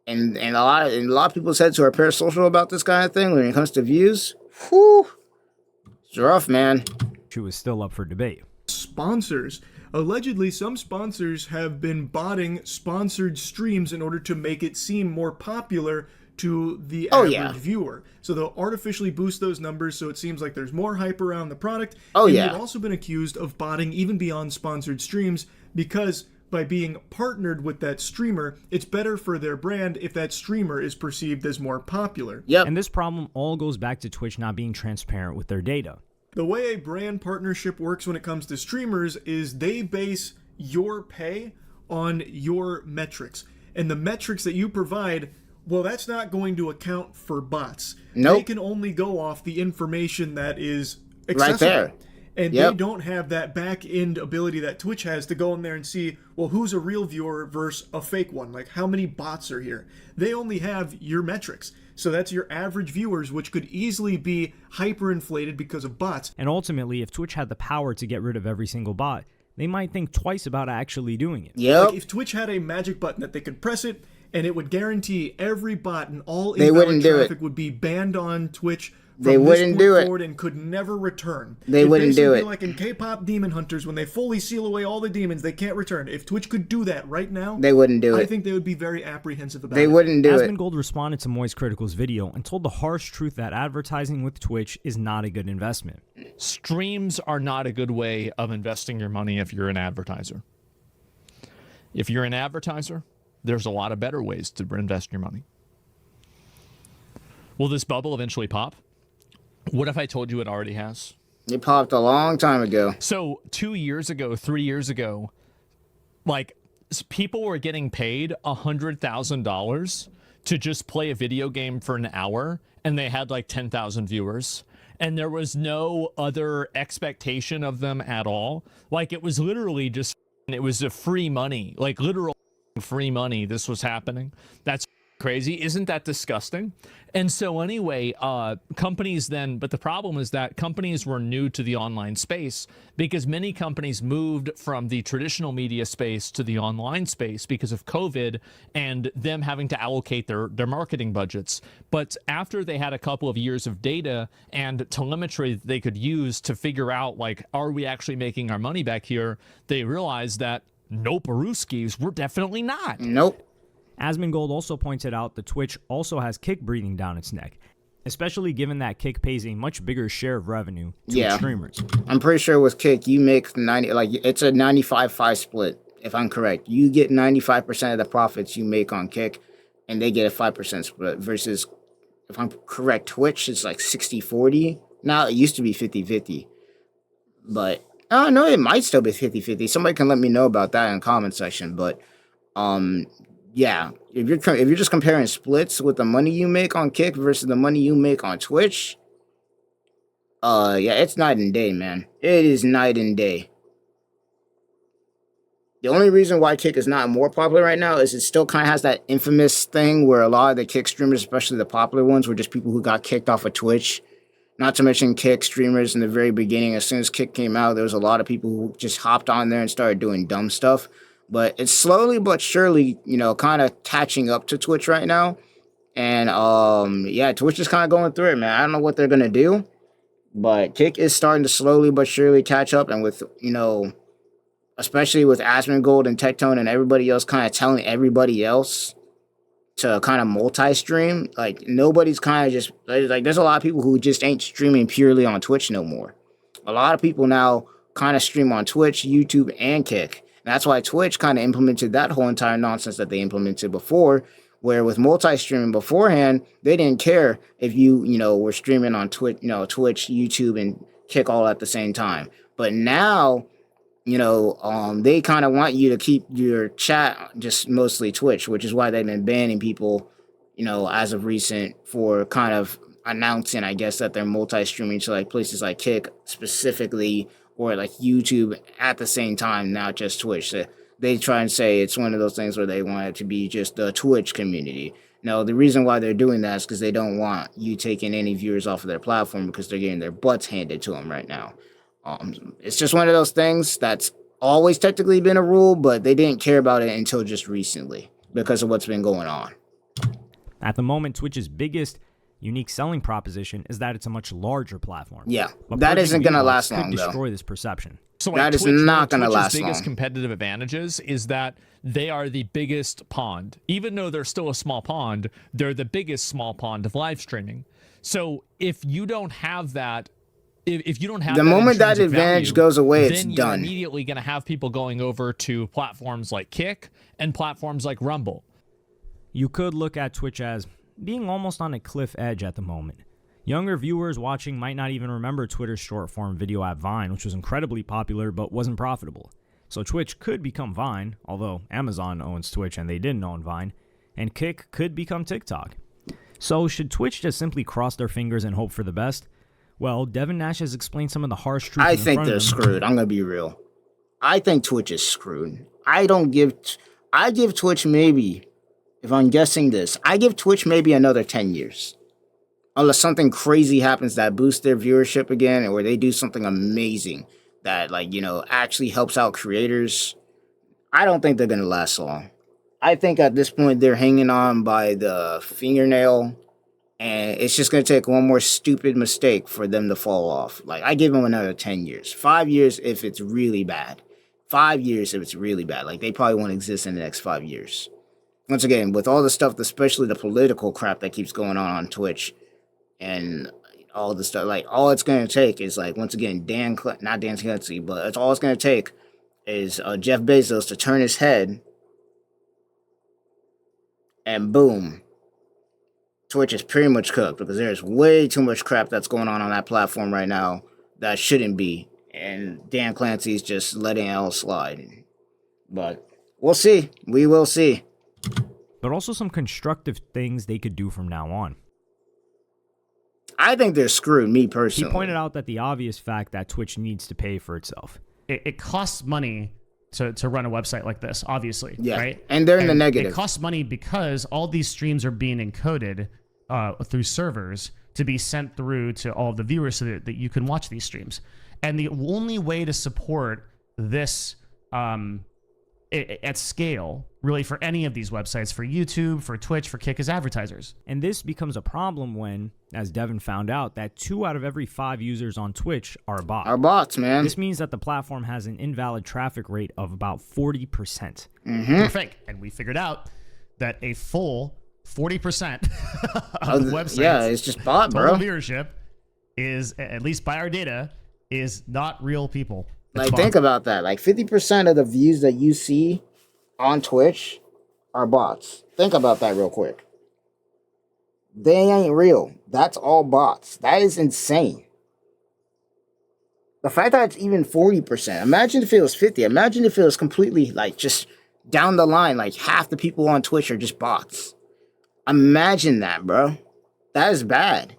And a lot of people said to our parasocial about this kind of thing when it comes to views. Whew, it's rough, man. She was still up for debate. Sponsors. Allegedly, some sponsors have been botting sponsored streams in order to make it seem more popular to the average viewer. So they'll artificially boost those numbers so it seems like there's more hype around the product. And they've also been accused of botting even beyond sponsored streams because by being partnered with that streamer, it's better for their brand if that streamer is perceived as more popular. Yep. And this problem all goes back to Twitch not being transparent with their data. The way a brand partnership works when it comes to streamers is they base your pay on your metrics. And the metrics that you provide, well, that's not going to account for bots. Nope. They can only go off the information that is accessible. Right there. And they don't have that back-end ability that Twitch has to go in there and see, well, who's a real viewer versus a fake one? Like, how many bots are here? They only have your metrics. So that's your average viewers, which could easily be hyperinflated because of bots. And ultimately, if Twitch had the power to get rid of every single bot, they might think twice about actually doing it. Yep. Like if Twitch had a magic button that they could press it, and it would guarantee every bot and all invalid traffic would be banned on Twitch. They wouldn't do it. And could never return. They wouldn't do it. Like in K-pop Demon Hunters, when they fully seal away all the demons, they can't return. If Twitch could do that right now, they wouldn't do it. I think they would be very apprehensive about it. They wouldn't do it. Asmongold responded to Moist Critical's video and told the harsh truth that advertising with Twitch is not a good investment. Streams are not a good way of investing your money if you're an advertiser. If you're an advertiser, there's a lot of better ways to invest your money. Will this bubble eventually pop? What if I told you it already has? It popped a long time ago. So 2 years ago, 3 years ago, like people were getting paid $100,000 to just play a video game for an hour, and they had like 10,000 viewers. And there was no other expectation of them at all. Like it was literally just, it was a free money, like literal free money. This was happening. That's crazy. Isn't that disgusting? And so anyway, companies then, but the problem is that companies were new to the online space because many companies moved from the traditional media space to the online space because of COVID and them having to allocate their marketing budgets. But after they had a couple of years of data and telemetry that they could use to figure out, like, are we actually making our money back here? They realized that nope, Aruskis, we're definitely not. Nope. Asmongold also pointed out that Twitch also has Kick breathing down its neck, especially given that Kick pays a much bigger share of revenue to its streamers. I'm pretty sure with Kick, you make 90, like it's a 95-5 split, if I'm correct. You get 95% of the profits you make on Kick, and they get a 5% split, versus, if I'm correct, Twitch is like 60-40. Now, it used to be 50-50, but I don't know, it might still be 50-50. Somebody can let me know about that in the comment section, but yeah, if you're just comparing splits with the money you make on Kick versus the money you make on Twitch, yeah, it's night and day, man. It is night and day. The only reason why Kick is not more popular right now is it still kind of has that infamous thing where a lot of the Kick streamers, especially the popular ones, were just people who got kicked off of Twitch. Not to mention Kick streamers in the very beginning. As soon as Kick came out, there was a lot of people who just hopped on there and started doing dumb stuff. But it's slowly but surely, you know, kind of catching up to Twitch right now. And, yeah, Twitch is kind of going through it, man. I don't know what they're going to do. But Kick is starting to slowly but surely catch up. And with, you know, especially with Asmongold and Tectone and everybody else kind of telling everybody else to kind of multi-stream, like, nobody's kind of just, like, there's a lot of people who just ain't streaming purely on Twitch no more. A lot of people now kind of stream on Twitch, YouTube, and Kick. That's why Twitch kind of implemented that whole entire nonsense that they implemented before, where with multi-streaming beforehand, they didn't care if you know, were streaming on Twitch, Twitch, YouTube, and Kick all at the same time. But now, you know, they kind of want you to keep your chat just mostly Twitch, which is why they've been banning people, you know, as of recent for kind of announcing, I guess, that they're multi-streaming to like places like Kick specifically, or like YouTube at the same time, not just Twitch. So they try and say it's one of those things where they want it to be just the Twitch community. No, the reason why they're doing that is because they don't want you taking any viewers off of their platform because they're getting their butts handed to them right now. It's just one of those things that's always technically been a rule, but they didn't care about it until just recently because of what's been going on. At the moment, Twitch's biggest unique selling proposition is that it's a much larger platform. Yeah, but that isn't going to last could long, though. destroy this perception. So like that is Twitch, not going to Twitch's last biggest long. competitive advantages is that they are the biggest pond. Even though they're still a small pond, they're the biggest small pond of live streaming. So if you don't have that, if you don't have the that moment that intrinsic advantage value, goes away, it's then you're done. immediately going to have people going over to platforms like Kick and platforms like Rumble. You could look at Twitch as being almost on a cliff edge at the moment. Younger viewers watching might not even remember Twitter's short-form video app Vine, which was incredibly popular but wasn't profitable. So Twitch could become Vine, although Amazon owns Twitch and they didn't own Vine, and Kick could become TikTok. So should Twitch just simply cross their fingers and hope for the best? Well, Devin Nash has explained some of the harsh truths. I think they're screwed. I'm gonna be real. I think Twitch is screwed. I give Twitch maybe, if I'm guessing this, I give Twitch maybe another 10 years. Unless something crazy happens that boosts their viewership again, or they do something amazing that, like, you know, actually helps out creators. I don't think they're gonna last long. I think at this point they're hanging on by the fingernail, and it's just gonna take one more stupid mistake for them to fall off. Like, I give them another 10 years. 5 years if it's really bad. 5 years if it's really bad. Like, they probably won't exist in the next 5 years. Once again, with all the stuff, especially the political crap that keeps going on Twitch, and all the stuff, like, all it's going to take is, like, once again, not Dan Clancy, but it's all it's going to take is Jeff Bezos to turn his head, and boom, Twitch is pretty much cooked, because there's way too much crap that's going on that platform right now that shouldn't be, and Dan Clancy's just letting it all slide. But we'll see. We will see. But also some constructive things they could do from now on. I think they're screwed, me personally. He pointed out that the obvious fact that Twitch needs to pay for itself. It costs money to run a website like this, obviously. Yeah, right? and they're in the negative. It costs money because all these streams are being encoded through servers to be sent through to all of the viewers so that you can watch these streams. And the only way to support this at scale, really, for any of these websites, for YouTube, for Twitch, for Kick, is advertisers. And this becomes a problem when, as Devin found out, that 2 out of every 5 users on Twitch are bots. Are bots, man. This means that the platform has an invalid traffic rate of about 40%. Mm-hmm. Perfect. And we figured out that a full 40% of the website, yeah, it's just bot, total bro. viewership is, at least by our data, is not real people. Like, think about that. Like, 50% of the views that you see on Twitch are bots. Think about that real quick. They ain't real. That's all bots. That is insane. The fact that it's even 40%. Imagine if it was 50. Imagine if it was completely, like, just down the line, like, half the people on Twitch are just bots. Imagine that, bro. That is bad.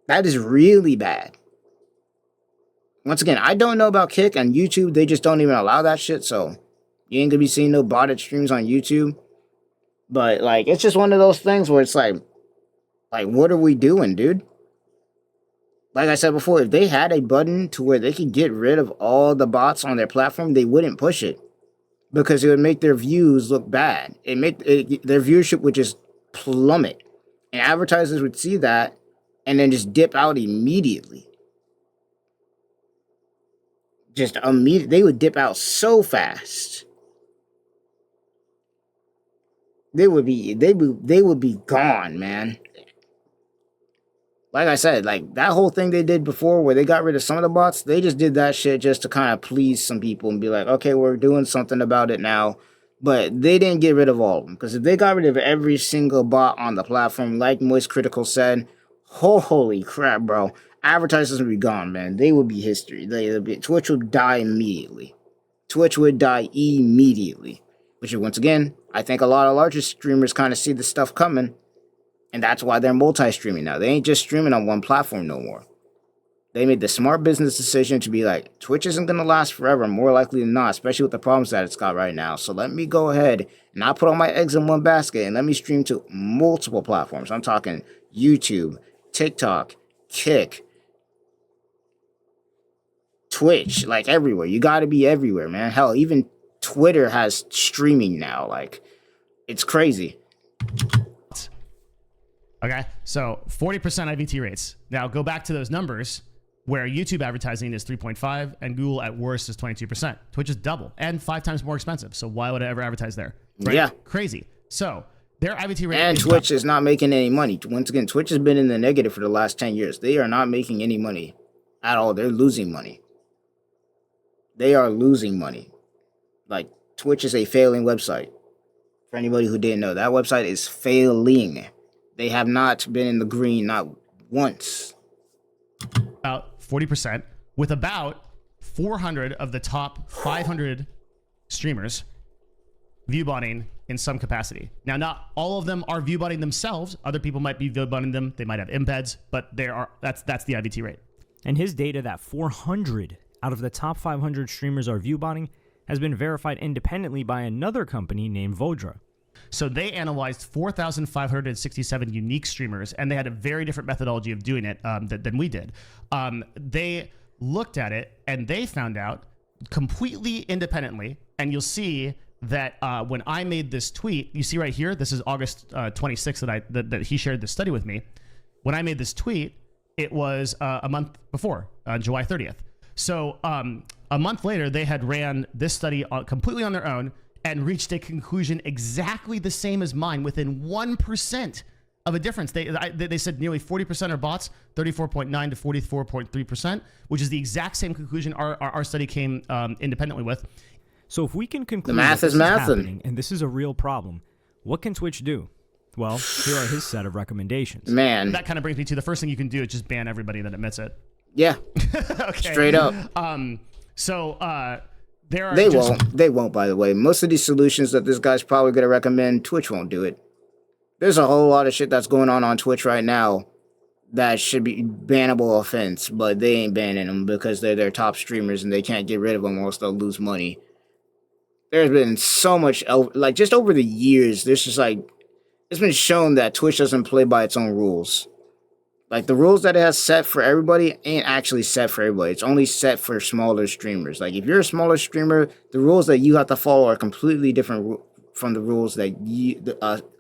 That is really bad. Once again, I don't know about Kick and YouTube. They just don't even allow that shit, so you ain't gonna be seeing no botted streams on YouTube. But, like, it's just one of those things where it's like, what are we doing, dude? Like I said before, if they had a button to where they could get rid of all the bots on their platform, they wouldn't push it. Because it would make their views look bad. Their viewership would just plummet. And advertisers would see that and then just dip out immediately. They would dip out so fast. They would be gone, man. Like I said, like, that whole thing they did before where they got rid of some of the bots, they just did that shit just to kind of please some people and be like, okay, we're doing something about it now. But they didn't get rid of all of them. Because if they got rid of every single bot on the platform, like Moist Critical said, holy crap, bro. Advertisers would be gone, man. They would be history. Twitch would die immediately. Twitch would die immediately. Which, once again, I think a lot of larger streamers kind of see the stuff coming. And that's why they're multi-streaming now. They ain't just streaming on one platform no more. They made the smart business decision to be like, Twitch isn't going to last forever, more likely than not, especially with the problems that it's got right now. So let me go ahead and not put all my eggs in one basket and let me stream to multiple platforms. I'm talking YouTube, TikTok, Kick, Twitch, like everywhere. You got to be everywhere, man. Hell, even Twitter has streaming now. Like, it's crazy. Okay, so 40% IVT rates. Now go back to those numbers where YouTube advertising is 3.5 and Google at worst is 22%. Twitch is double and 5 times more expensive. So why would I ever advertise there? Right? Yeah. Crazy. So their IVT rate and Twitch is not making any money. Once again, Twitch has been in the negative for the last 10 years. They are not making any money at all. They're losing money. They are losing money. Like, Twitch is a failing website. For anybody who didn't know, that website is failing. They have not been in the green, not once. About 40%, with about 400 of the top 500 streamers viewbotting in some capacity. Now, not all of them are viewbotting themselves. Other people might be viewbotting them. They might have embeds, but that's the IVT rate. And his data that 400 out of the top 500 streamers are viewbotting has been verified independently by another company named Vodra. So they analyzed 4,567 unique streamers, and they had a very different methodology of doing it than we did. They looked at it, and they found out completely independently, and you'll see that when I made this tweet, you see right here, this is August 26th that he shared this study with me. When I made this tweet, it was a month before, July 30th. So a month later, they had ran this study completely on their own and reached a conclusion exactly the same as mine within 1% of a difference. They said nearly 40% are bots, 34.9 to 44.3%, which is the exact same conclusion our study came independently with. So if we can conclude the math is happening, and this is a real problem, what can Twitch do? Well, here are his set of recommendations. Man. That kind of brings me to the first thing you can do is just ban everybody that admits it. Yeah. Okay. Straight up. There are They won't, by the way. Most of these solutions that this guy's probably going to recommend, Twitch won't do it. There's a whole lot of shit that's going on Twitch right now that should be bannable offense, but they ain't banning them because they're their top streamers and they can't get rid of them or else they'll lose money. There's been so much, like, just over the years, there's just, like, it's been shown that Twitch doesn't play by its own rules. Like, the rules that it has set for everybody ain't actually set for everybody. It's only set for smaller streamers. Like, if you're a smaller streamer, the rules that you have to follow are completely different from the rules that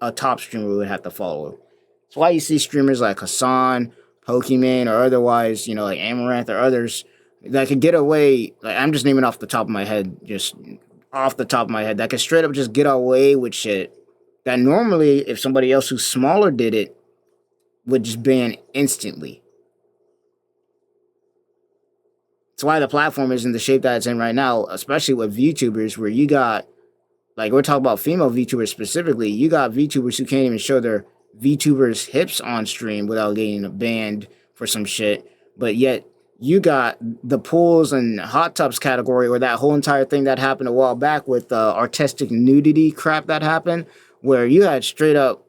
a top streamer would have to follow. That's why you see streamers like Hassan, Pokemon, or otherwise, you know, like Amaranth or others that could get away. Like, I'm just naming off the top of my head, that could straight up just get away with shit that normally, if somebody else who's smaller did it, would just ban instantly. That's why the platform is in the shape that it's in right now, especially with VTubers, where you got, like, we're talking about female VTubers specifically, you got VTubers who can't even show their VTubers' hips on stream without getting banned for some shit, but yet you got the pools and hot tubs category, or that whole entire thing that happened a while back with artistic nudity crap that happened, where you had straight up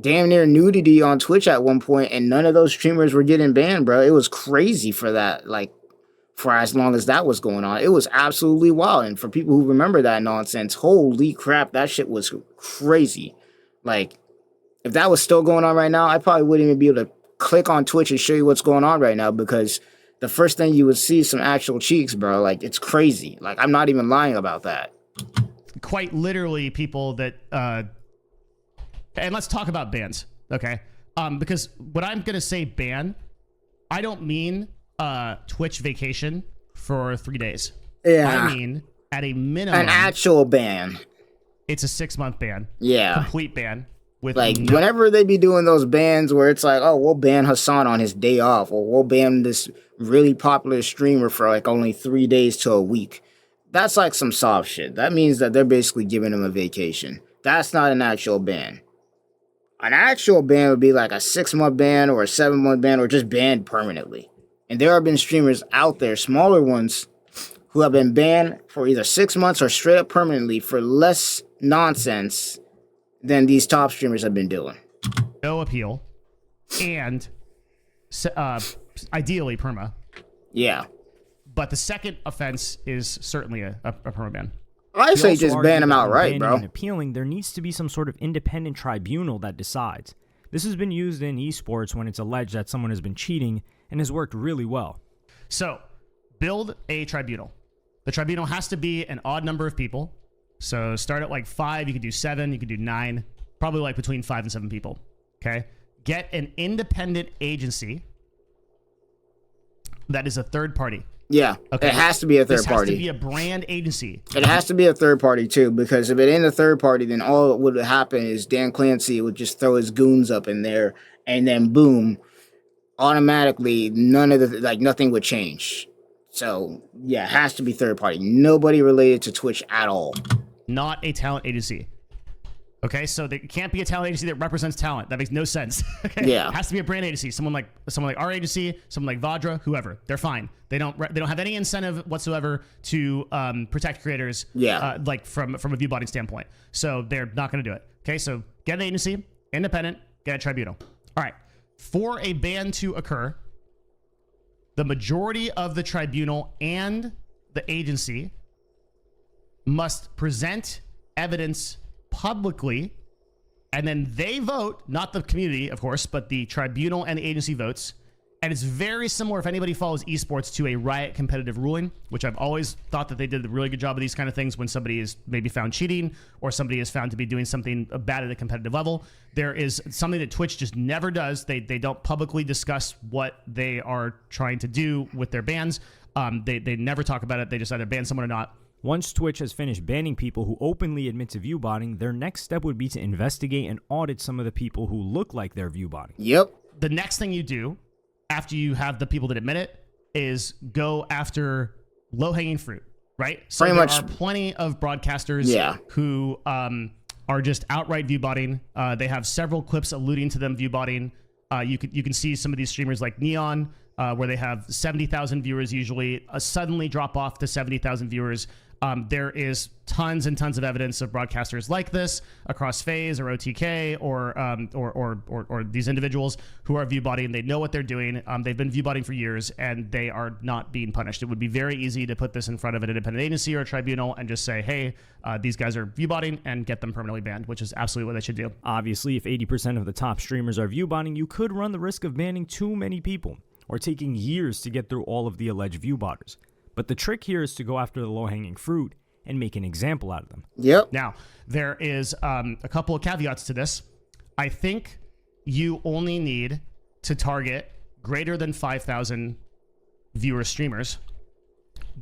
damn near nudity on Twitch at one point, and none of those streamers were getting banned, bro. It was crazy for that, like, for as long as that was going on. It was absolutely wild, and for people who remember that nonsense, holy crap, that shit was crazy. Like, if that was still going on right now, I probably wouldn't even be able to click on Twitch and show you what's going on right now, because the first thing you would see is some actual cheeks, bro. Like, it's crazy. Like, I'm not even lying about that. Quite literally people that and let's talk about bans, okay? Because when I'm gonna say ban, I don't mean Twitch vacation for 3 days. Yeah. I mean, at a minimum, an actual ban. It's a 6-month ban. Yeah. Complete ban. With like, whenever they be doing those bans where it's like, oh, we'll ban Hassan on his day off, or we'll ban this really popular streamer for like only 3 days to a week. That's like some soft shit. That means that they're basically giving him a vacation. That's not an actual ban. An actual ban would be like a 6-month ban or a 7-month ban, or just banned permanently. And there have been streamers out there, smaller ones, who have been banned for either 6 months or straight up permanently for less nonsense than these top streamers have been doing. No appeal. And ideally perma. Yeah. But the second offense is certainly a perma ban. I say just ban them outright, bro. And appealing, there needs to be some sort of independent tribunal that decides. This has been used in esports when it's alleged that someone has been cheating, and has worked really well. So, build a tribunal. The tribunal has to be an odd number of people. So start at like 5, you could do 7, you could do 9, probably like between 5 and 7 people. Okay? get an independent agency that is a third party. Yeah, okay. It has to be a third party. It has to be a brand agency. It has to be a third party too, because if it ain't a third party, then all that would happen is Dan Clancy would just throw his goons up in there, and then boom, automatically nothing would change. So yeah, it has to be third party. Nobody related to Twitch at all. Not a talent agency. Okay, so there can't be a talent agency that represents talent. That makes no sense. Okay? Yeah, it has to be a brand agency. Someone like our agency, someone like Vadra, whoever. They're fine. They don't have any incentive whatsoever to protect creators. Yeah, like from a viewbotting standpoint. So they're not going to do it. Okay, so get an agency, independent, get a tribunal. All right, for a ban to occur, the majority of the tribunal and the agency must present evidence publicly, and then they vote, not the community, of course, but the tribunal and the agency votes. And it's very similar, if anybody follows esports, to a Riot competitive ruling, which I've always thought that they did a really good job of these kind of things when somebody is maybe found cheating or somebody is found to be doing something bad at a competitive level. There is something that Twitch just never does. They don't publicly discuss what they are trying to do with their bans. They never talk about it. They just either ban someone or not. Once Twitch has finished banning people who openly admit to viewbotting, their next step would be to investigate and audit some of the people who look like they're viewbotting. Yep. The next thing you do after you have the people that admit it is go after low-hanging fruit, right? So there are plenty of broadcasters who are just outright viewbotting. They have several clips alluding to them viewbotting. You can see some of these streamers like Neon, where they have 70,000 viewers usually, suddenly drop off to 70,000 viewers. There is tons and tons of evidence of broadcasters like this across FaZe or OTK or these individuals who are viewbotting. They know what they're doing. They've been viewbotting for years, and they are not being punished. It would be very easy to put this in front of an independent agency or a tribunal and just say, hey, these guys are viewbotting, and get them permanently banned, which is absolutely what they should do. Obviously, if 80% of the top streamers are viewbotting, you could run the risk of banning too many people, or taking years to get through all of the alleged viewbotters. But the trick here is to go after the low-hanging fruit and make an example out of them. Yep. Now, there is a couple of caveats to this. I think you only need to target greater than 5,000 viewer streamers,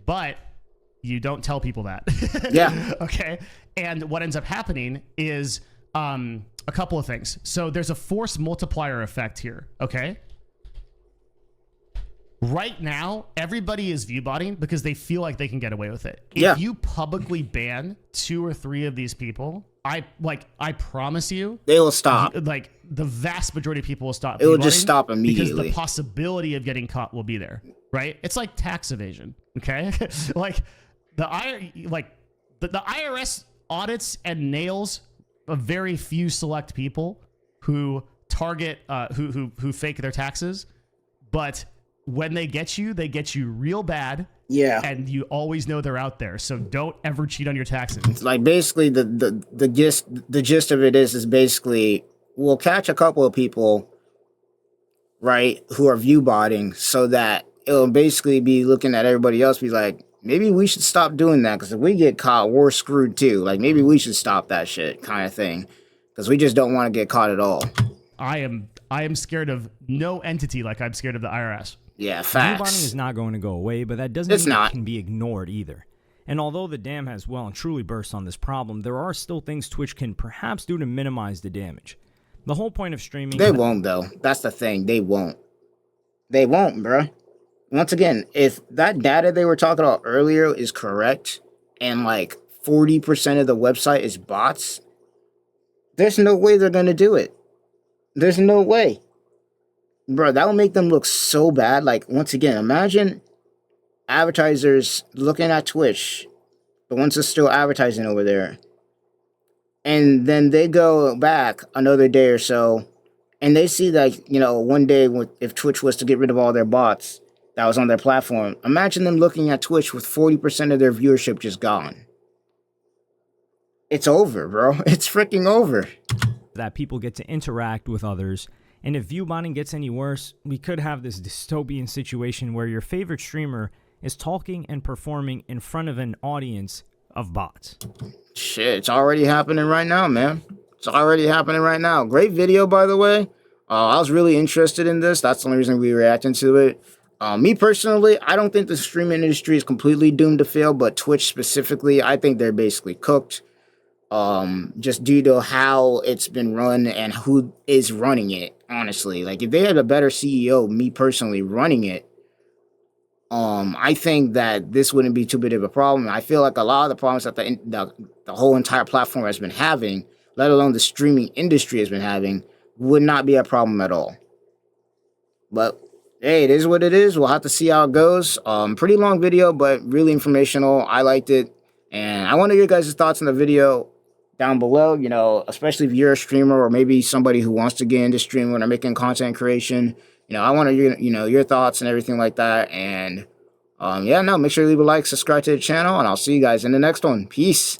but you don't tell people that. Yeah. Okay. And what ends up happening is a couple of things. So there's a force multiplier effect here. Okay. Right now, everybody is viewbotting because they feel like they can get away with it. If you publicly ban 2 or 3 of these people, I promise you, they will stop. Like the vast majority of people will stop. It will just stop immediately because the possibility of getting caught will be there. Right? It's like tax evasion. Okay, like the IRS audits and nails a very few select people who target who fake their taxes, but when they get you real bad. Yeah. And you always know they're out there. So don't ever cheat on your taxes. It's like basically the gist of it is basically we'll catch a couple of people, right, who are viewbotting, so that it'll basically be looking at everybody else, be like, maybe we should stop doing that, because if we get caught, we're screwed too. Like maybe we should stop that shit kind of thing, because we just don't want to get caught at all. I am scared of no entity like I'm scared of the IRS. Yeah, facts. Viewbotting is not going to go away, but that doesn't mean it can be ignored either. And although the dam has well and truly burst on this problem, there are still things Twitch can perhaps do to minimize the damage. The whole point of streaming... They won't, though. That's the thing. They won't. They won't, bro. Once again, if that data they were talking about earlier is correct, and like 40% of the website is bots, there's no way they're going to do it. There's no way. Bro, that will make them look so bad. Like, once again, imagine advertisers looking at Twitch, the ones that's still advertising over there, and then they go back another day or so, and they see that, you know, one day if Twitch was to get rid of all their bots that was on their platform, imagine them looking at Twitch with 40% of their viewership just gone. It's over, bro. It's freaking over. That people get to interact with others. And if viewbotting gets any worse, we could have this dystopian situation where your favorite streamer is talking and performing in front of an audience of bots. Shit, it's already happening right now, man. It's already happening right now. Great video, by the way. I was really interested in this. That's the only reason we reacting to it. Me personally, I don't think the streaming industry is completely doomed to fail, but Twitch specifically, I think they're basically cooked. Just due to how it's been run and who is running it, honestly. Like, if they had a better CEO, me personally, running it, I think that this wouldn't be too big of a problem. I feel like a lot of the problems that the whole entire platform has been having, let alone the streaming industry has been having, would not be a problem at all. But hey, it is what it is. We'll have to see how it goes. Pretty long video, but really informational. I liked it. And I want to hear your guys' thoughts on the video down below, you know, especially if you're a streamer or maybe somebody who wants to get into streaming or making content creation. You know, I want to hear, you know, your thoughts and everything like that. And yeah, no, make sure to leave a like, subscribe to the channel, and I'll see you guys in the next one. Peace.